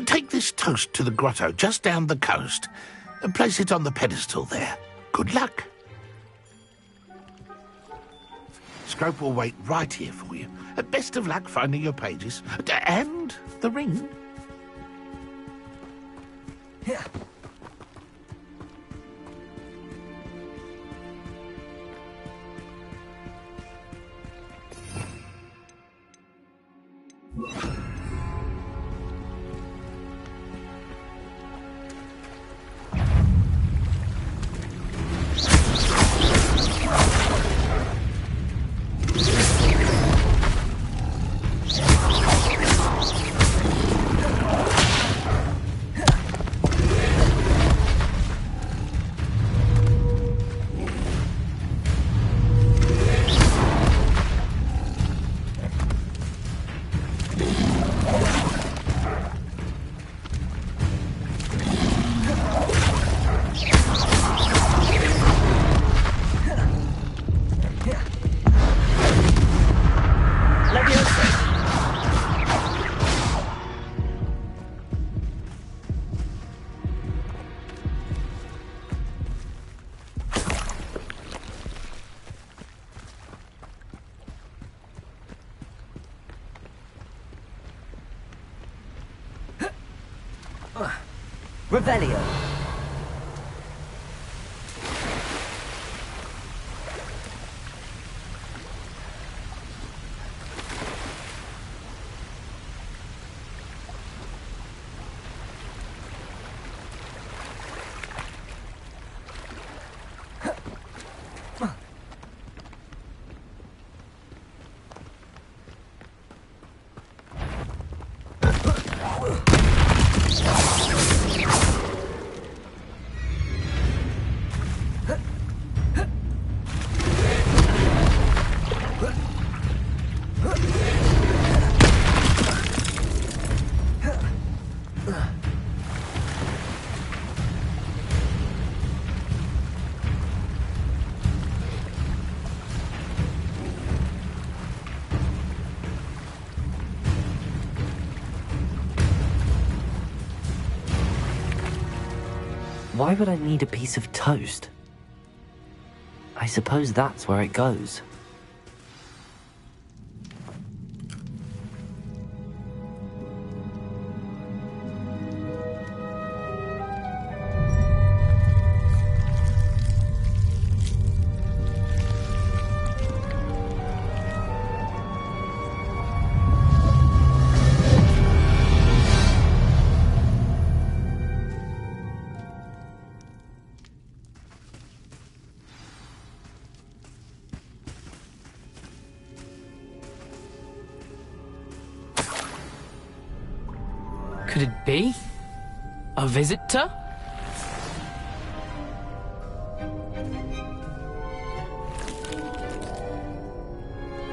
Take this toast to the grotto just down the coast and place it on the pedestal there. Good luck. Scrope will wait right here for you. Best of luck finding your pages. And the ring. Yeah. Revelio. Why would I need a piece of toast? I suppose that's where it goes. Could it be? A visitor?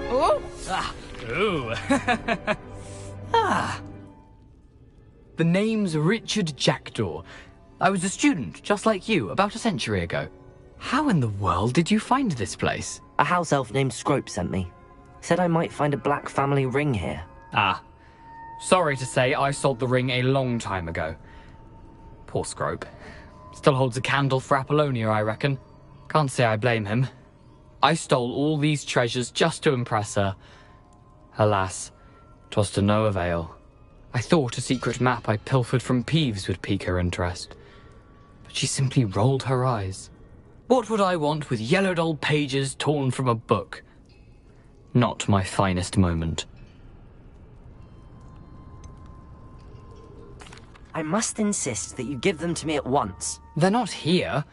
Oh! Ah! Ooh! Ah! The name's Richard Jackdaw. I was a student, just like you, about a century ago. How in the world did you find this place? A house elf named Scrope sent me. Said I might find a black family ring here. Ah. Sorry to say, I sold the ring a long time ago. Poor Scrope. Still holds a candle for Apollonia, I reckon. Can't say I blame him. I stole all these treasures just to impress her. Alas, 'twas to no avail. I thought a secret map I pilfered from Peeves would pique her interest. But she simply rolled her eyes. What would I want with yellowed old pages torn from a book? Not my finest moment. I must insist that you give them to me at once. They're not here.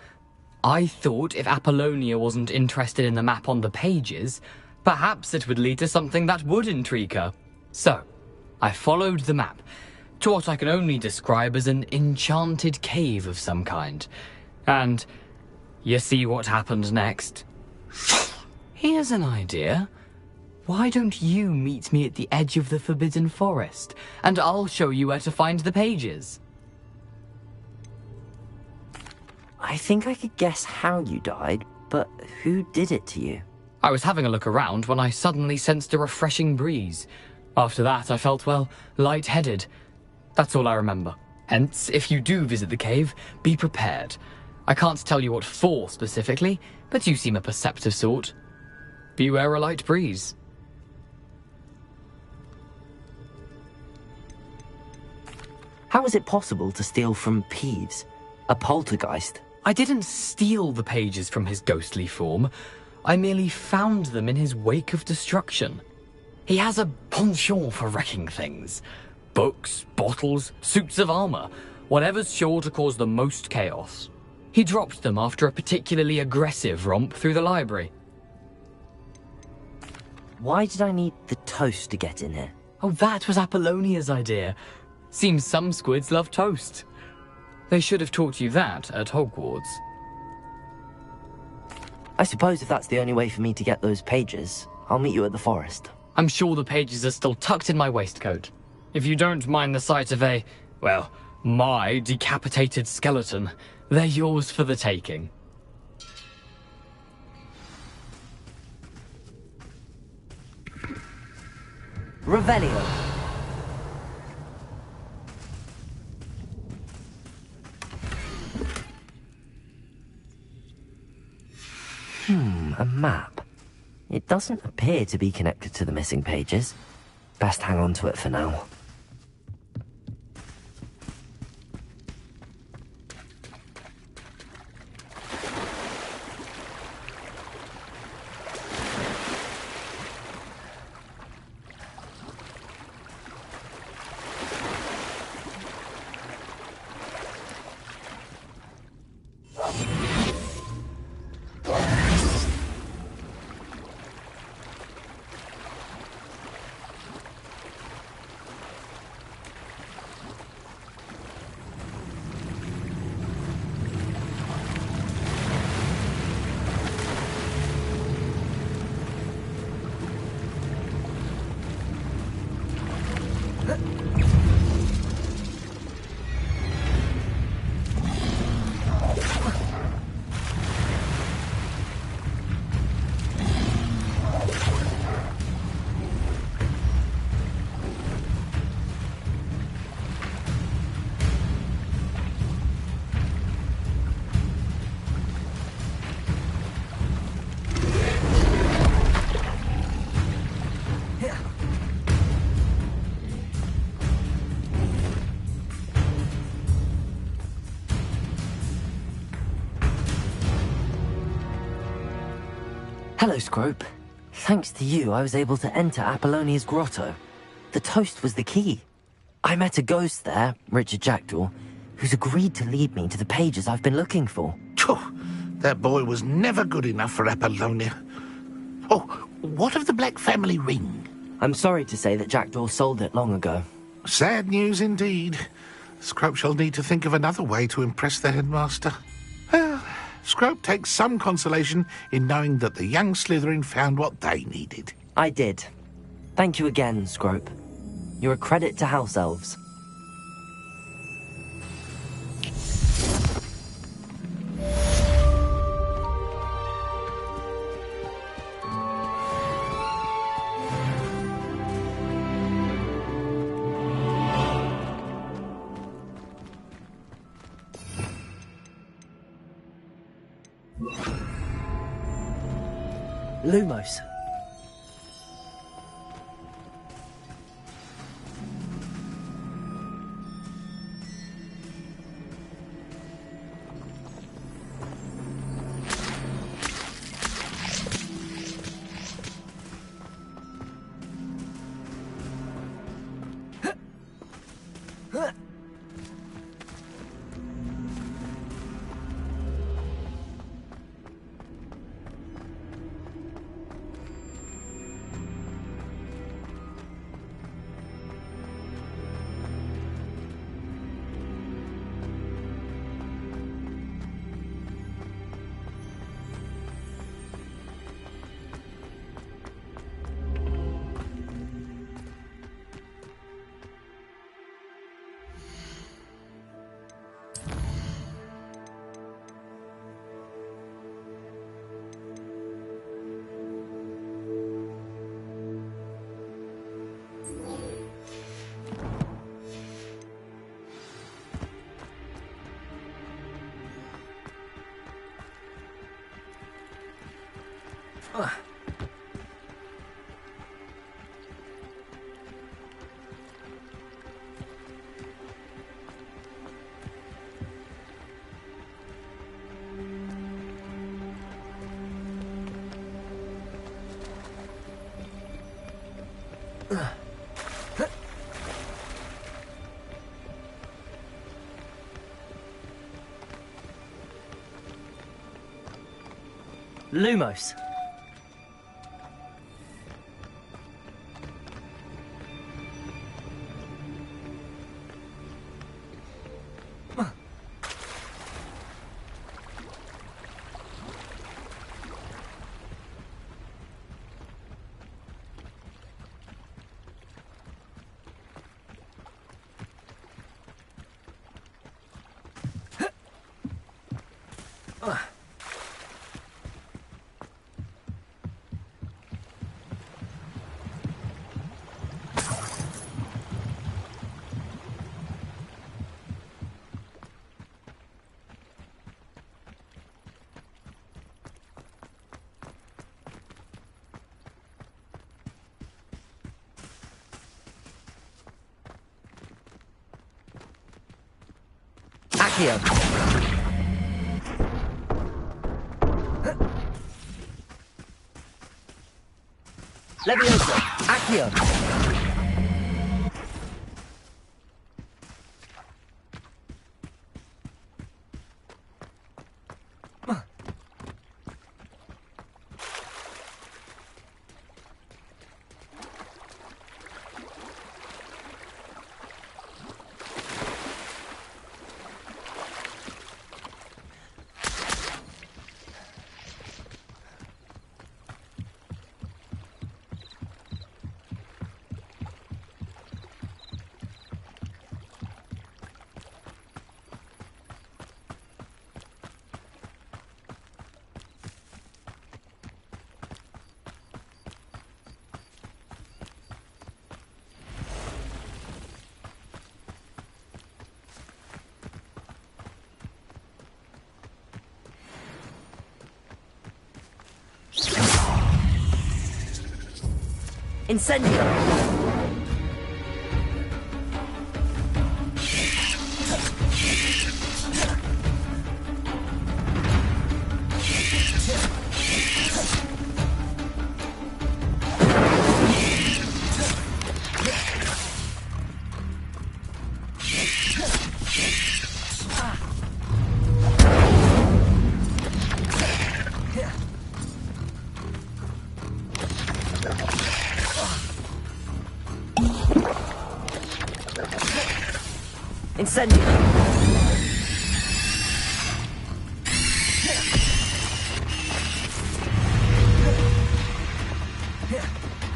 I thought if Apollonia wasn't interested in the map on the pages, perhaps it would lead to something that would intrigue her. So, I followed the map to what I can only describe as an enchanted cave of some kind. And you see what happened next? Here's an idea. Why don't you meet me at the edge of the Forbidden Forest, and I'll show you where to find the pages? I think I could guess how you died, but who did it to you? I was having a look around when I suddenly sensed a refreshing breeze. After that, I felt, well, lightheaded. That's all I remember. Hence, if you do visit the cave, be prepared. I can't tell you what for specifically, but you seem a perceptive sort. Beware a light breeze. How is it possible to steal from Peeves, a poltergeist? I didn't steal the pages from his ghostly form. I merely found them in his wake of destruction. He has a penchant for wrecking things. Books, bottles, suits of armor, whatever's sure to cause the most chaos. He dropped them after a particularly aggressive romp through the library. Why did I need the toast to get in here? Oh, that was Apollonia's idea. Seems some squids love toast. They should have taught you that at Hogwarts. I suppose if that's the only way for me to get those pages, I'll meet you at the forest. I'm sure the pages are still tucked in my waistcoat. If you don't mind the sight of my decapitated skeleton, they're yours for the taking. Revelio. A map. It doesn't appear to be connected to the missing pages. Best hang on to it for now. Hello, Scrope. Thanks to you, I was able to enter Apollonia's grotto. The toast was the key. I met a ghost there, Richard Jackdaw, who's agreed to lead me to the pages I've been looking for. That boy was never good enough for Apollonia. Oh, what of the Black family ring? I'm sorry to say that Jackdaw sold it long ago. Sad news indeed. Scrope shall need to think of another way to impress the headmaster. Well, Scrope takes some consolation in knowing that the young Slytherin found what they needed. I did. Thank you again, Scrope. You're a credit to House Elves. Lumos. Lumos. Accio. Leviosa. Accio. Incendio! Incendio!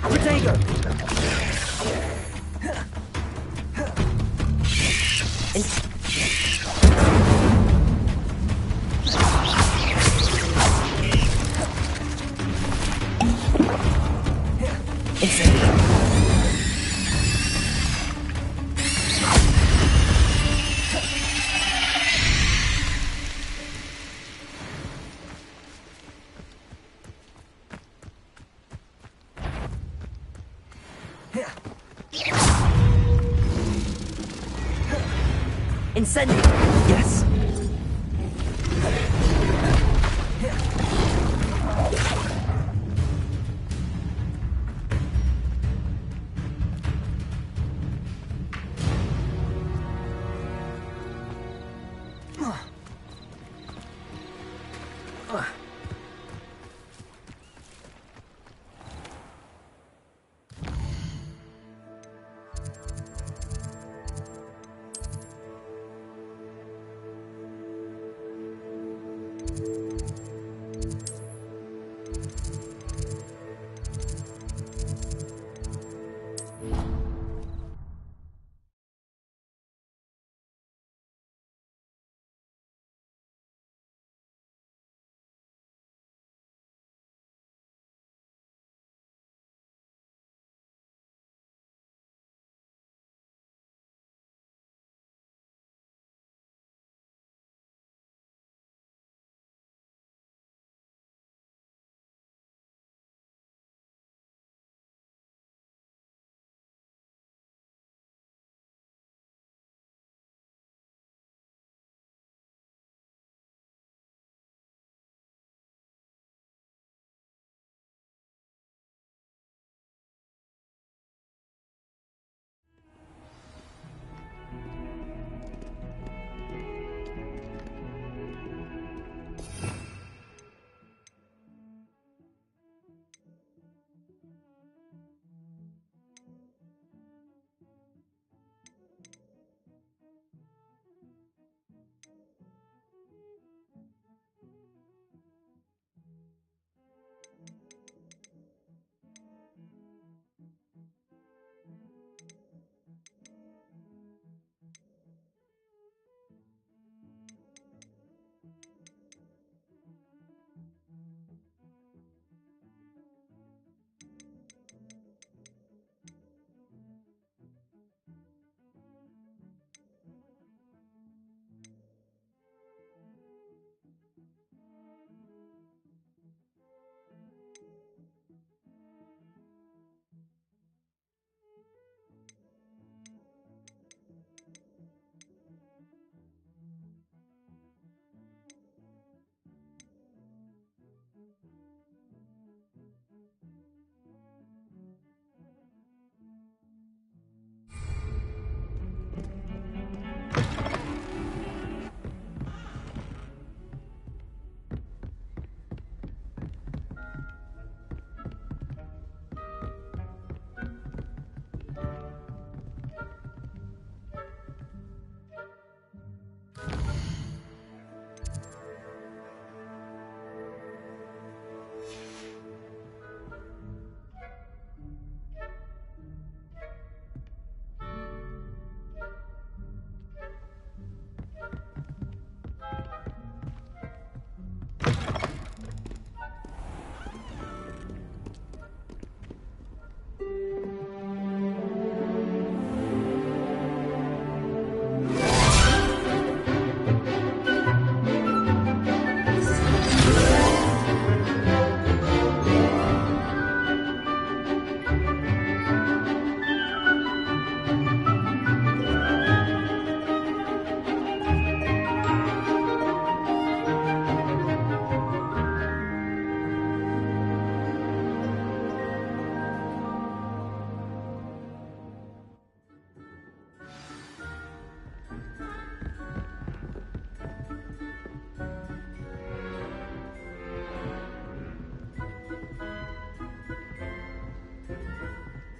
Protego! Incendio! Yes?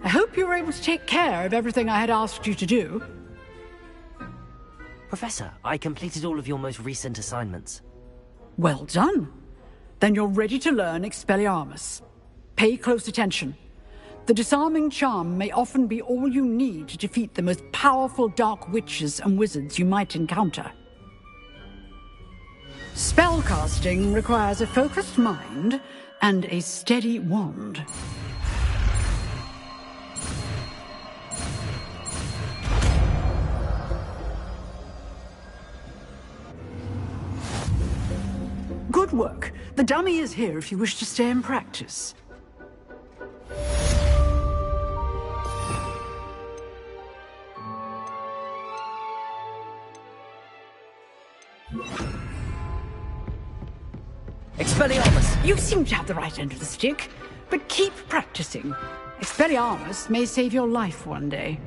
I hope you were able to take care of everything I had asked you to do. Professor, I completed all of your most recent assignments. Well done. Then you're ready to learn Expelliarmus. Pay close attention. The disarming charm may often be all you need to defeat the most powerful dark witches and wizards you might encounter. Spellcasting requires a focused mind and a steady wand. Good work. The dummy is here if you wish to stay and practice. Expelliarmus! You seem to have the right end of the stick, but keep practicing. Expelliarmus may save your life one day.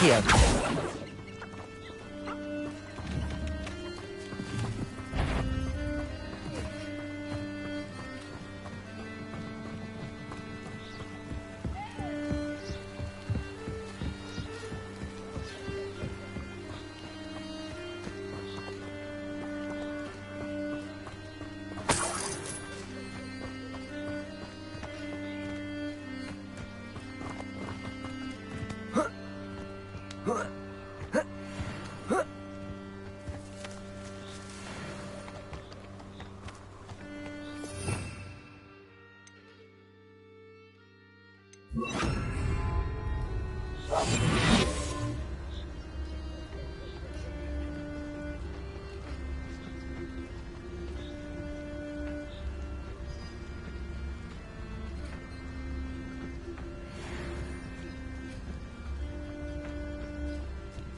Accio.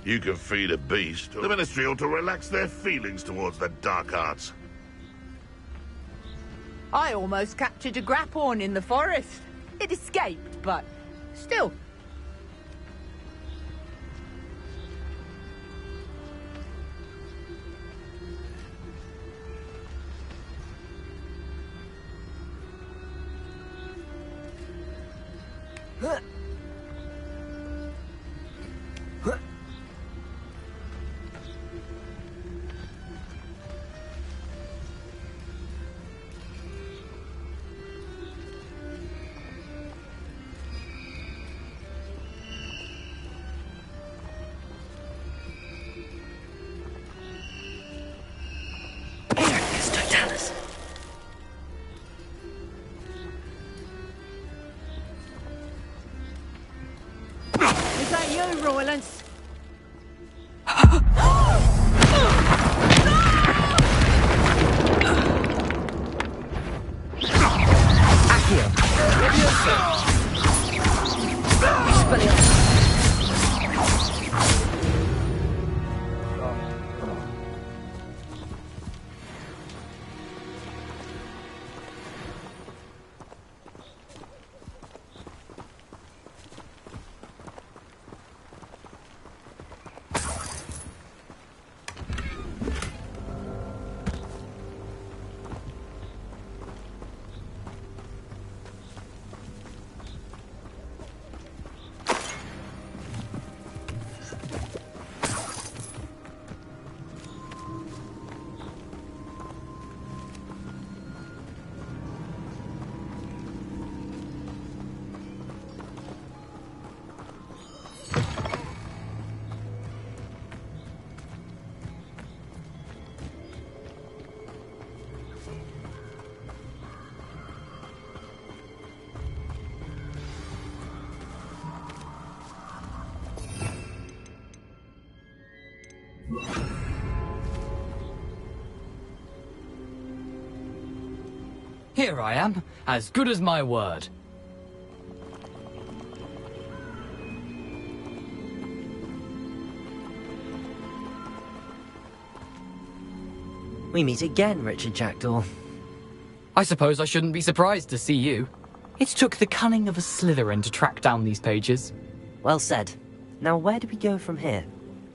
You can feed a beast. The Ministry ought to relax their feelings towards the dark arts. I almost captured a grapphorn in the forest. It escaped, but still. Is that you, Roylance? Here I am, as good as my word. We meet again, Richard Jackdaw. I suppose I shouldn't be surprised to see you. It took the cunning of a Slytherin to track down these pages. Well said. Now where do we go from here?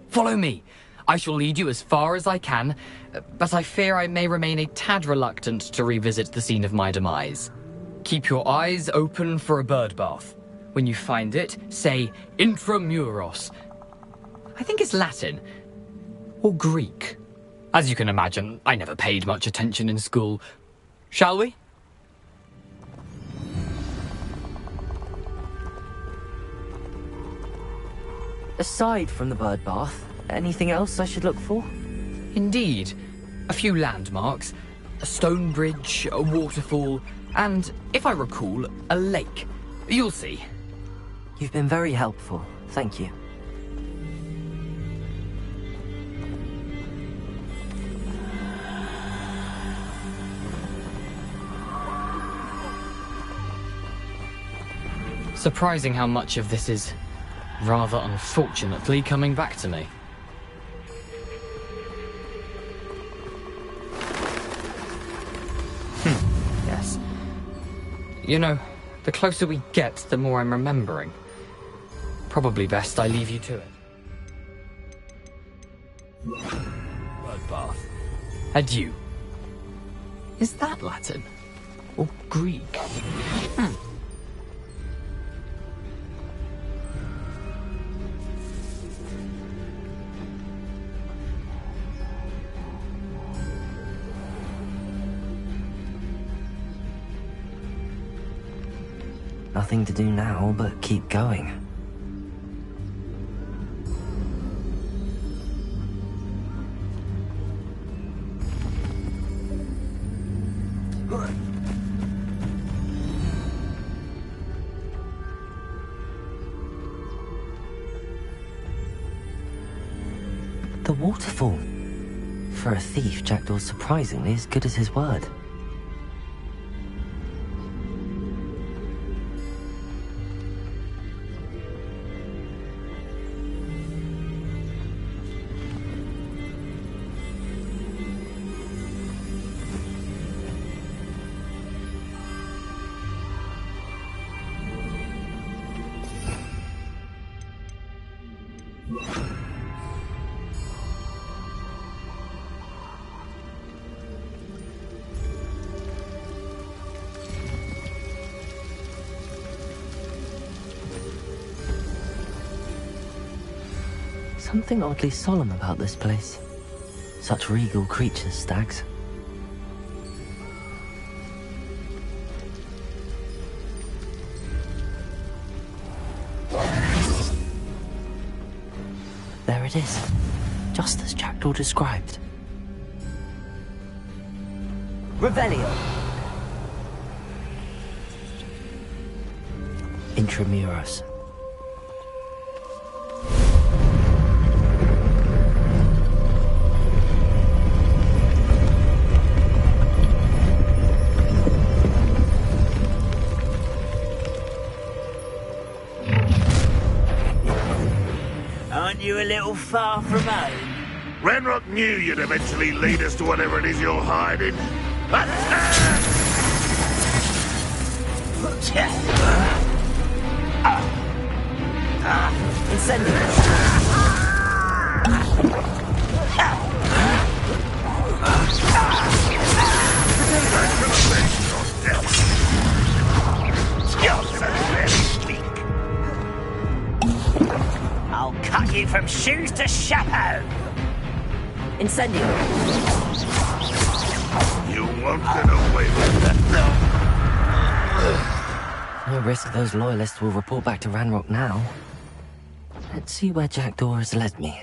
Follow me. I shall lead you as far as I can, but I fear I may remain a tad reluctant to revisit the scene of my demise. Keep your eyes open for a bird bath. When you find it, say intramuros. I think it's Latin. Or Greek. As you can imagine, I never paid much attention in school. Shall we? Aside from the bird bath, anything else I should look for? Indeed. A few landmarks, a stone bridge, a waterfall, and, if I recall, a lake. You'll see. You've been very helpful. Thank you. Surprising how much of this is, rather unfortunately, coming back to me. Yes. You know, the closer we get, the more I'm remembering. Probably best I leave you to it. Bloodbath. Adieu. Is that Latin? Or Greek? Nothing to do now but keep going. The waterfall. For a thief, Jackdaw's surprisingly as good as his word. Something oddly solemn about this place. Such regal creatures, stags. There it is, just as Jackdaw described. Revelio. Intramuros. Aren't you a little far from home? Ranrock knew you'd eventually lead us to whatever it is you're hiding. I'll cut you from shoes to chapeau. Incendio. You won't get away with that. No risk those loyalists will report back to Ranrock now. Let's see where Jackdaw has led me.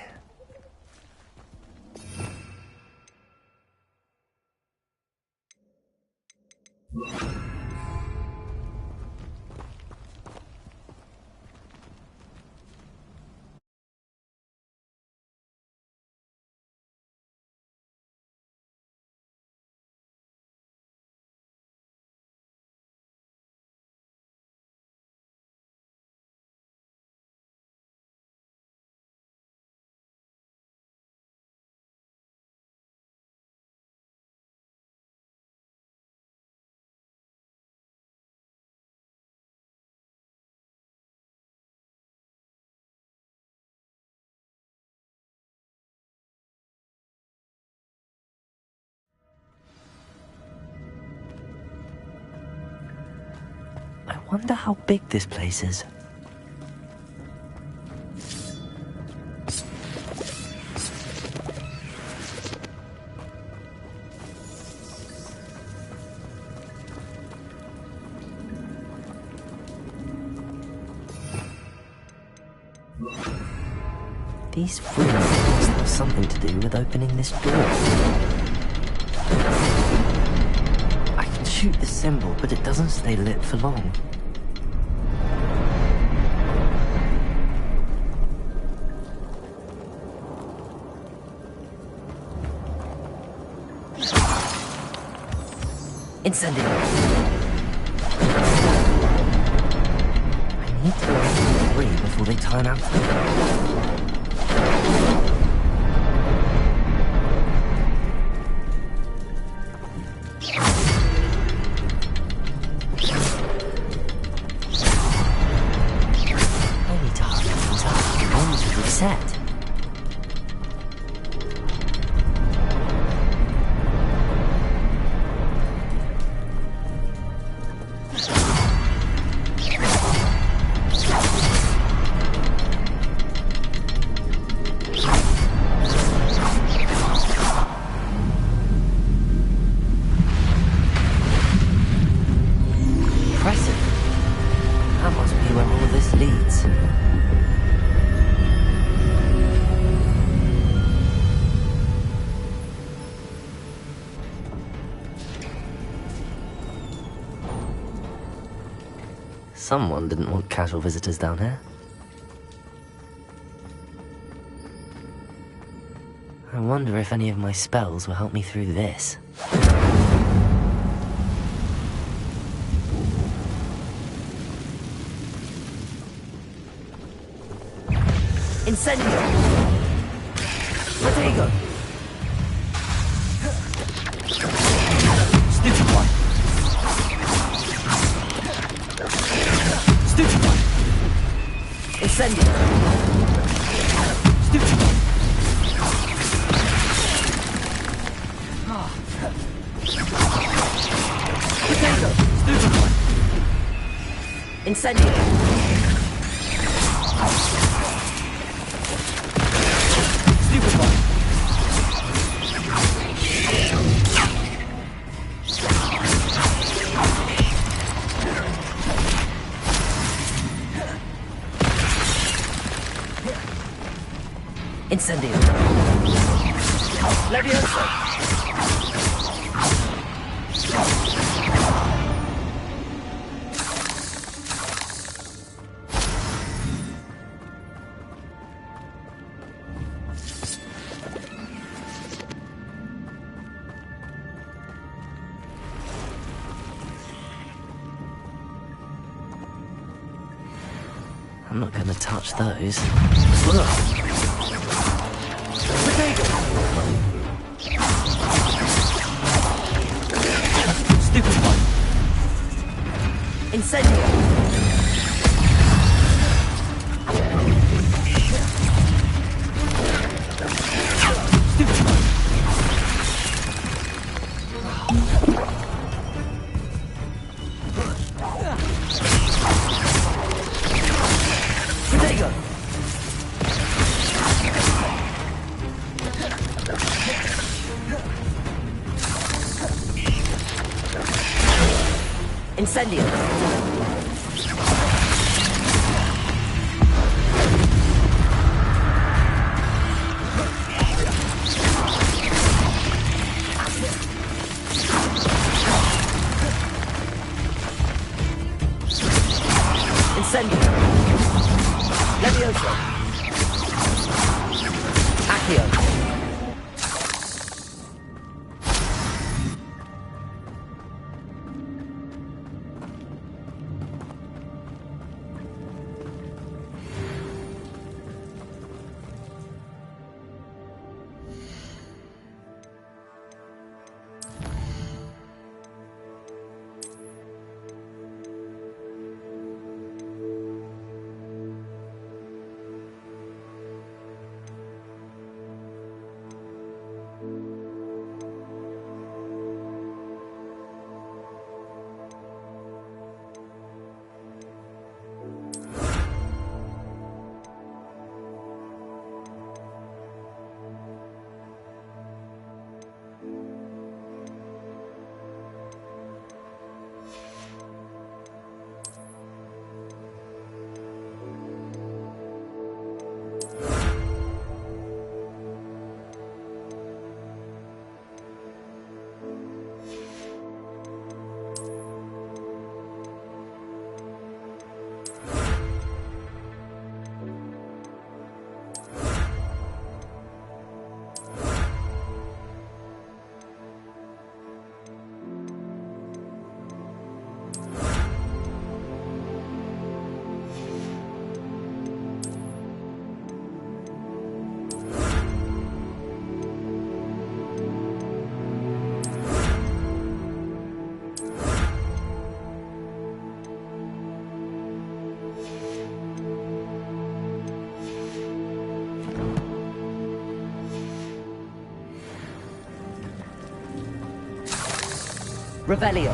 I wonder how big this place is. These ruins must have something to do with opening this door. I can shoot the symbol, but it doesn't stay lit for long. Incendio. I need to level 3 before they time out. I need to hurry things up. Bombs would reset. Someone didn't want casual visitors down here. I wonder if any of my spells will help me through this. Incendio! Protego! Stupefy! Stupefy! Incendio! Stupefy! Protego! Stupefy! Incendio! Incendio. Levioso. I'm not gonna touch those. Stupefy! Incendio! Protego! Incendio! Incendio! Levioso! Accio! Revelio.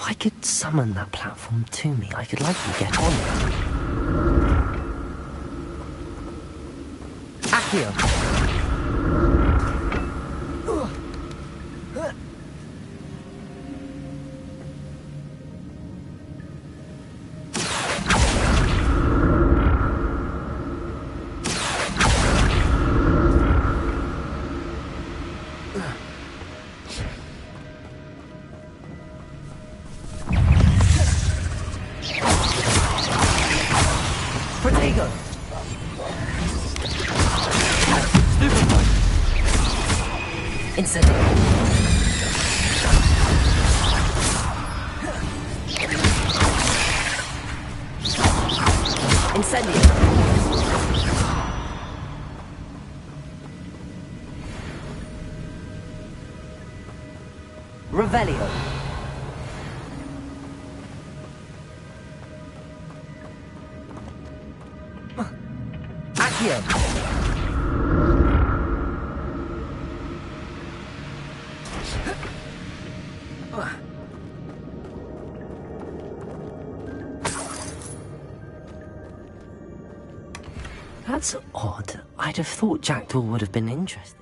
If I could summon that platform to me, I could likely get on it. Accio! Revelio. Accio. That's odd. I'd have thought Jackdaw would have been interested.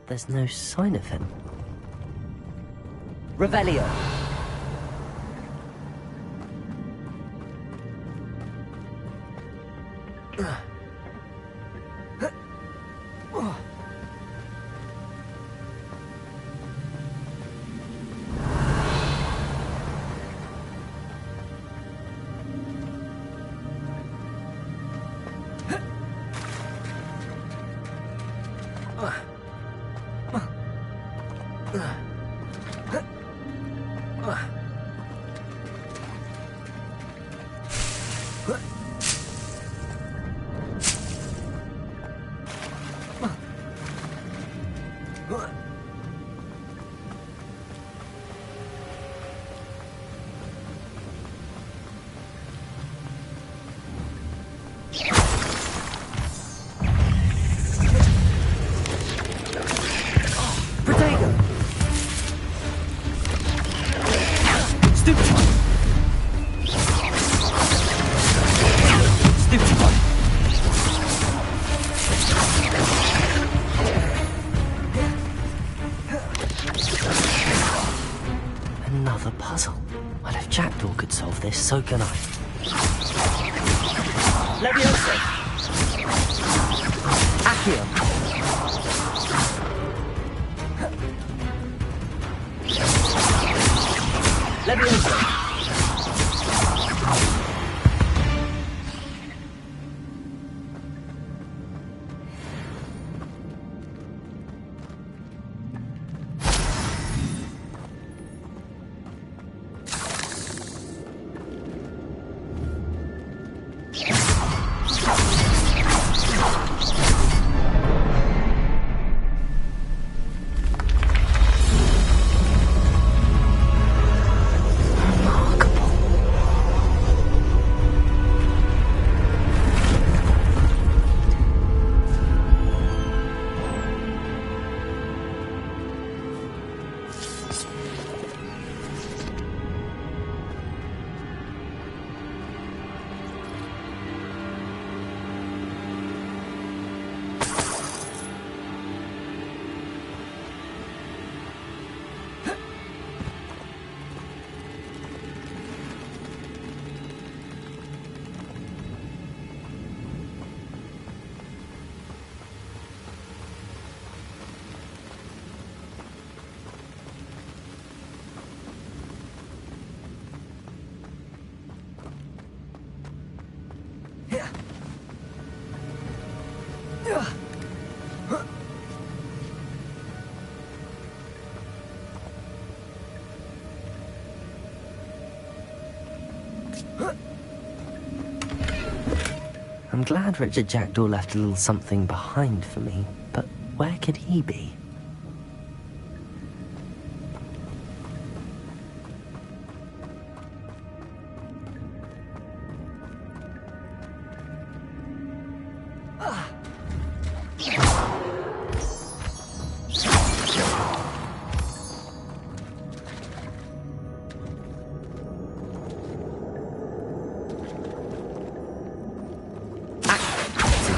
There's no sign of him. Revelio. Another puzzle. Well, if Jackdaw could solve this, so can I. Leviosa! Accio! Leviosa! I'm glad Richard Jackdaw left a little something behind for me, but where could he be?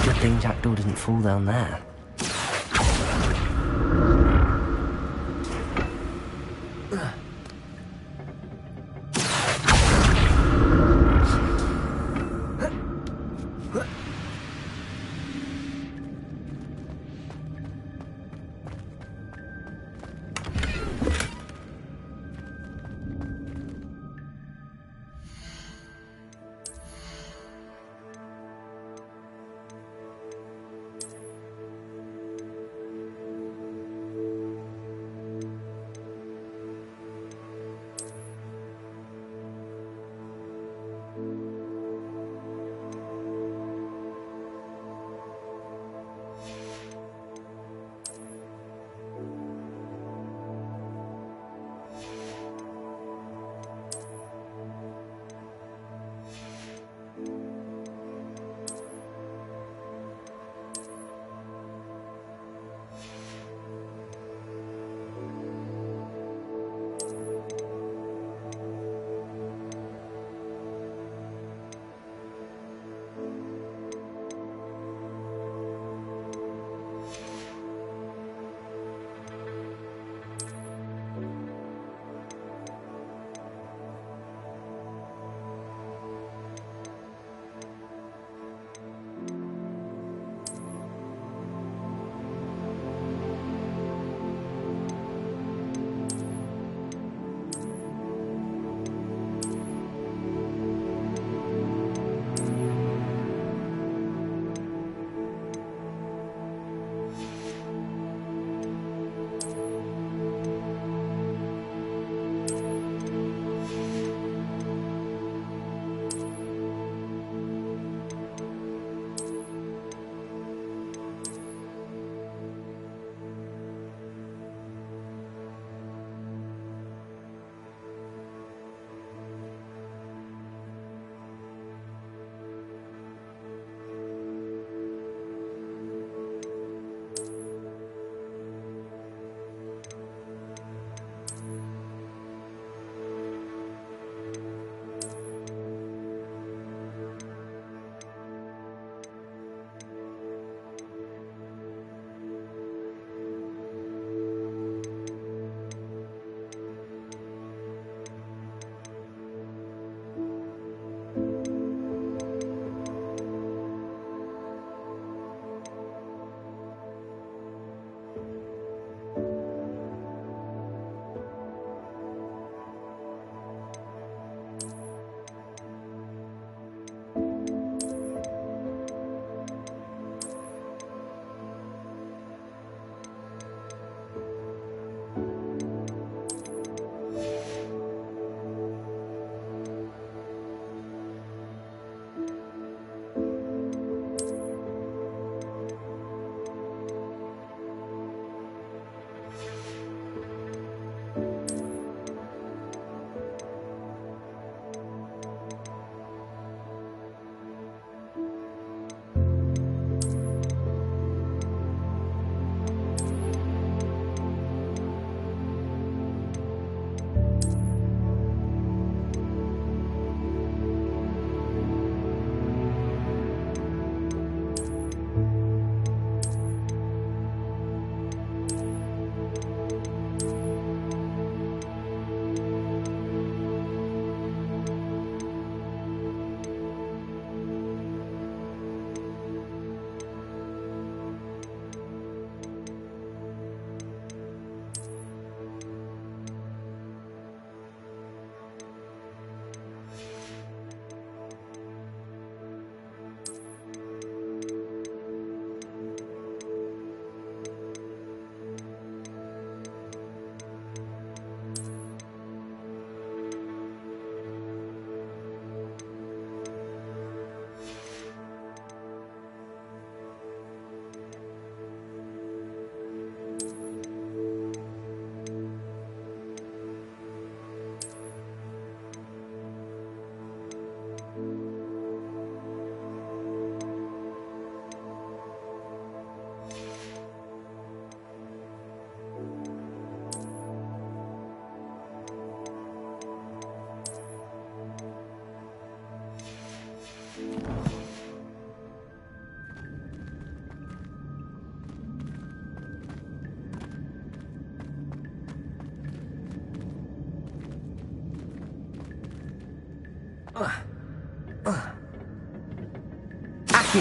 Good thing Jackdaw didn't fall down there.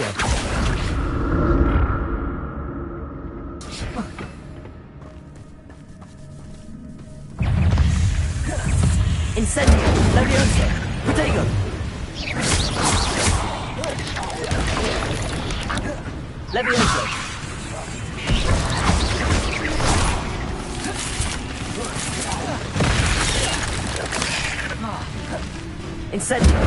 Accio. Incendio. Levioso. Protego. Levioso. Incendio.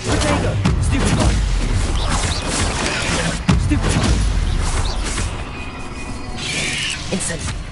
Protego. Stupefy. Stupefy. Incendio.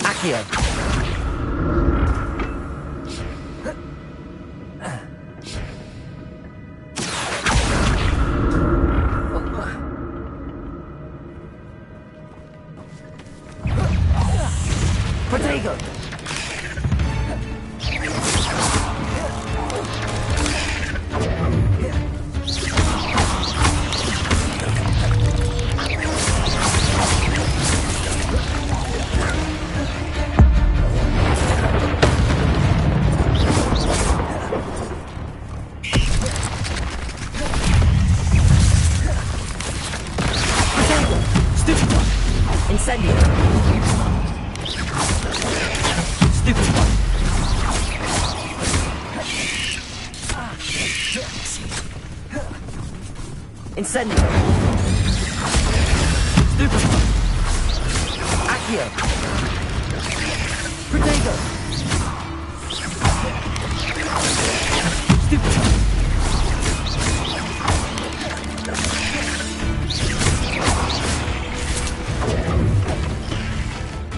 Accio. Protego. Incendio. Stupefy. Incendio. Stupefy. Accio. Protego. Stupefy.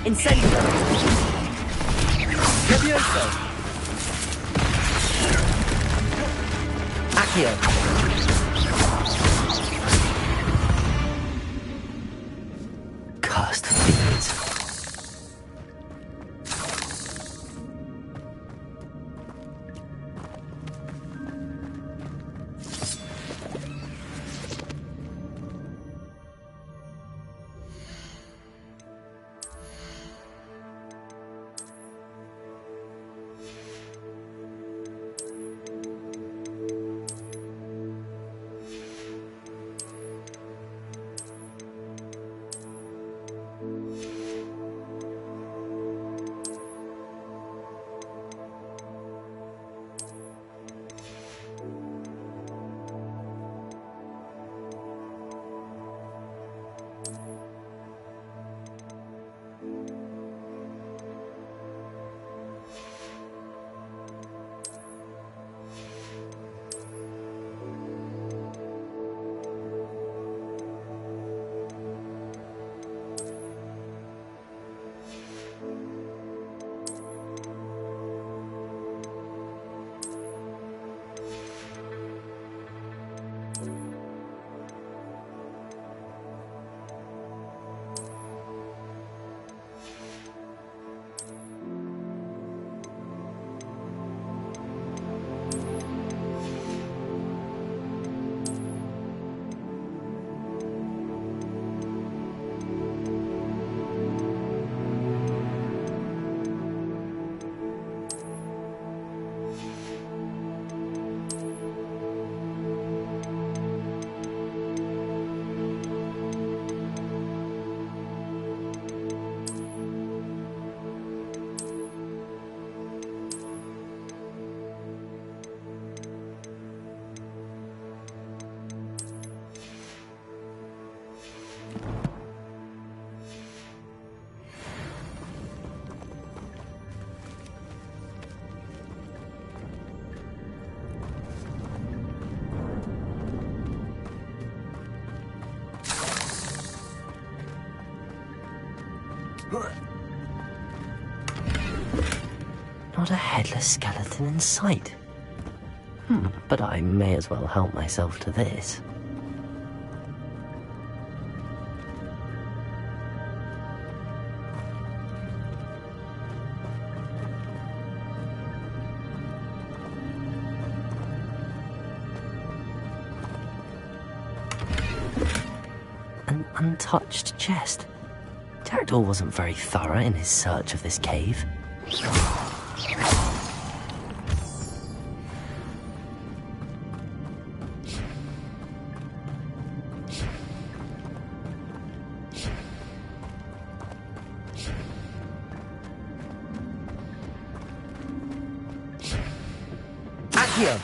Incendio. Levioso. Accio. Cursed fiends. Not a headless skeleton in sight. But I may as well help myself to this. An untouched chest. Jackdaw wasn't very thorough in his search of this cave. Here.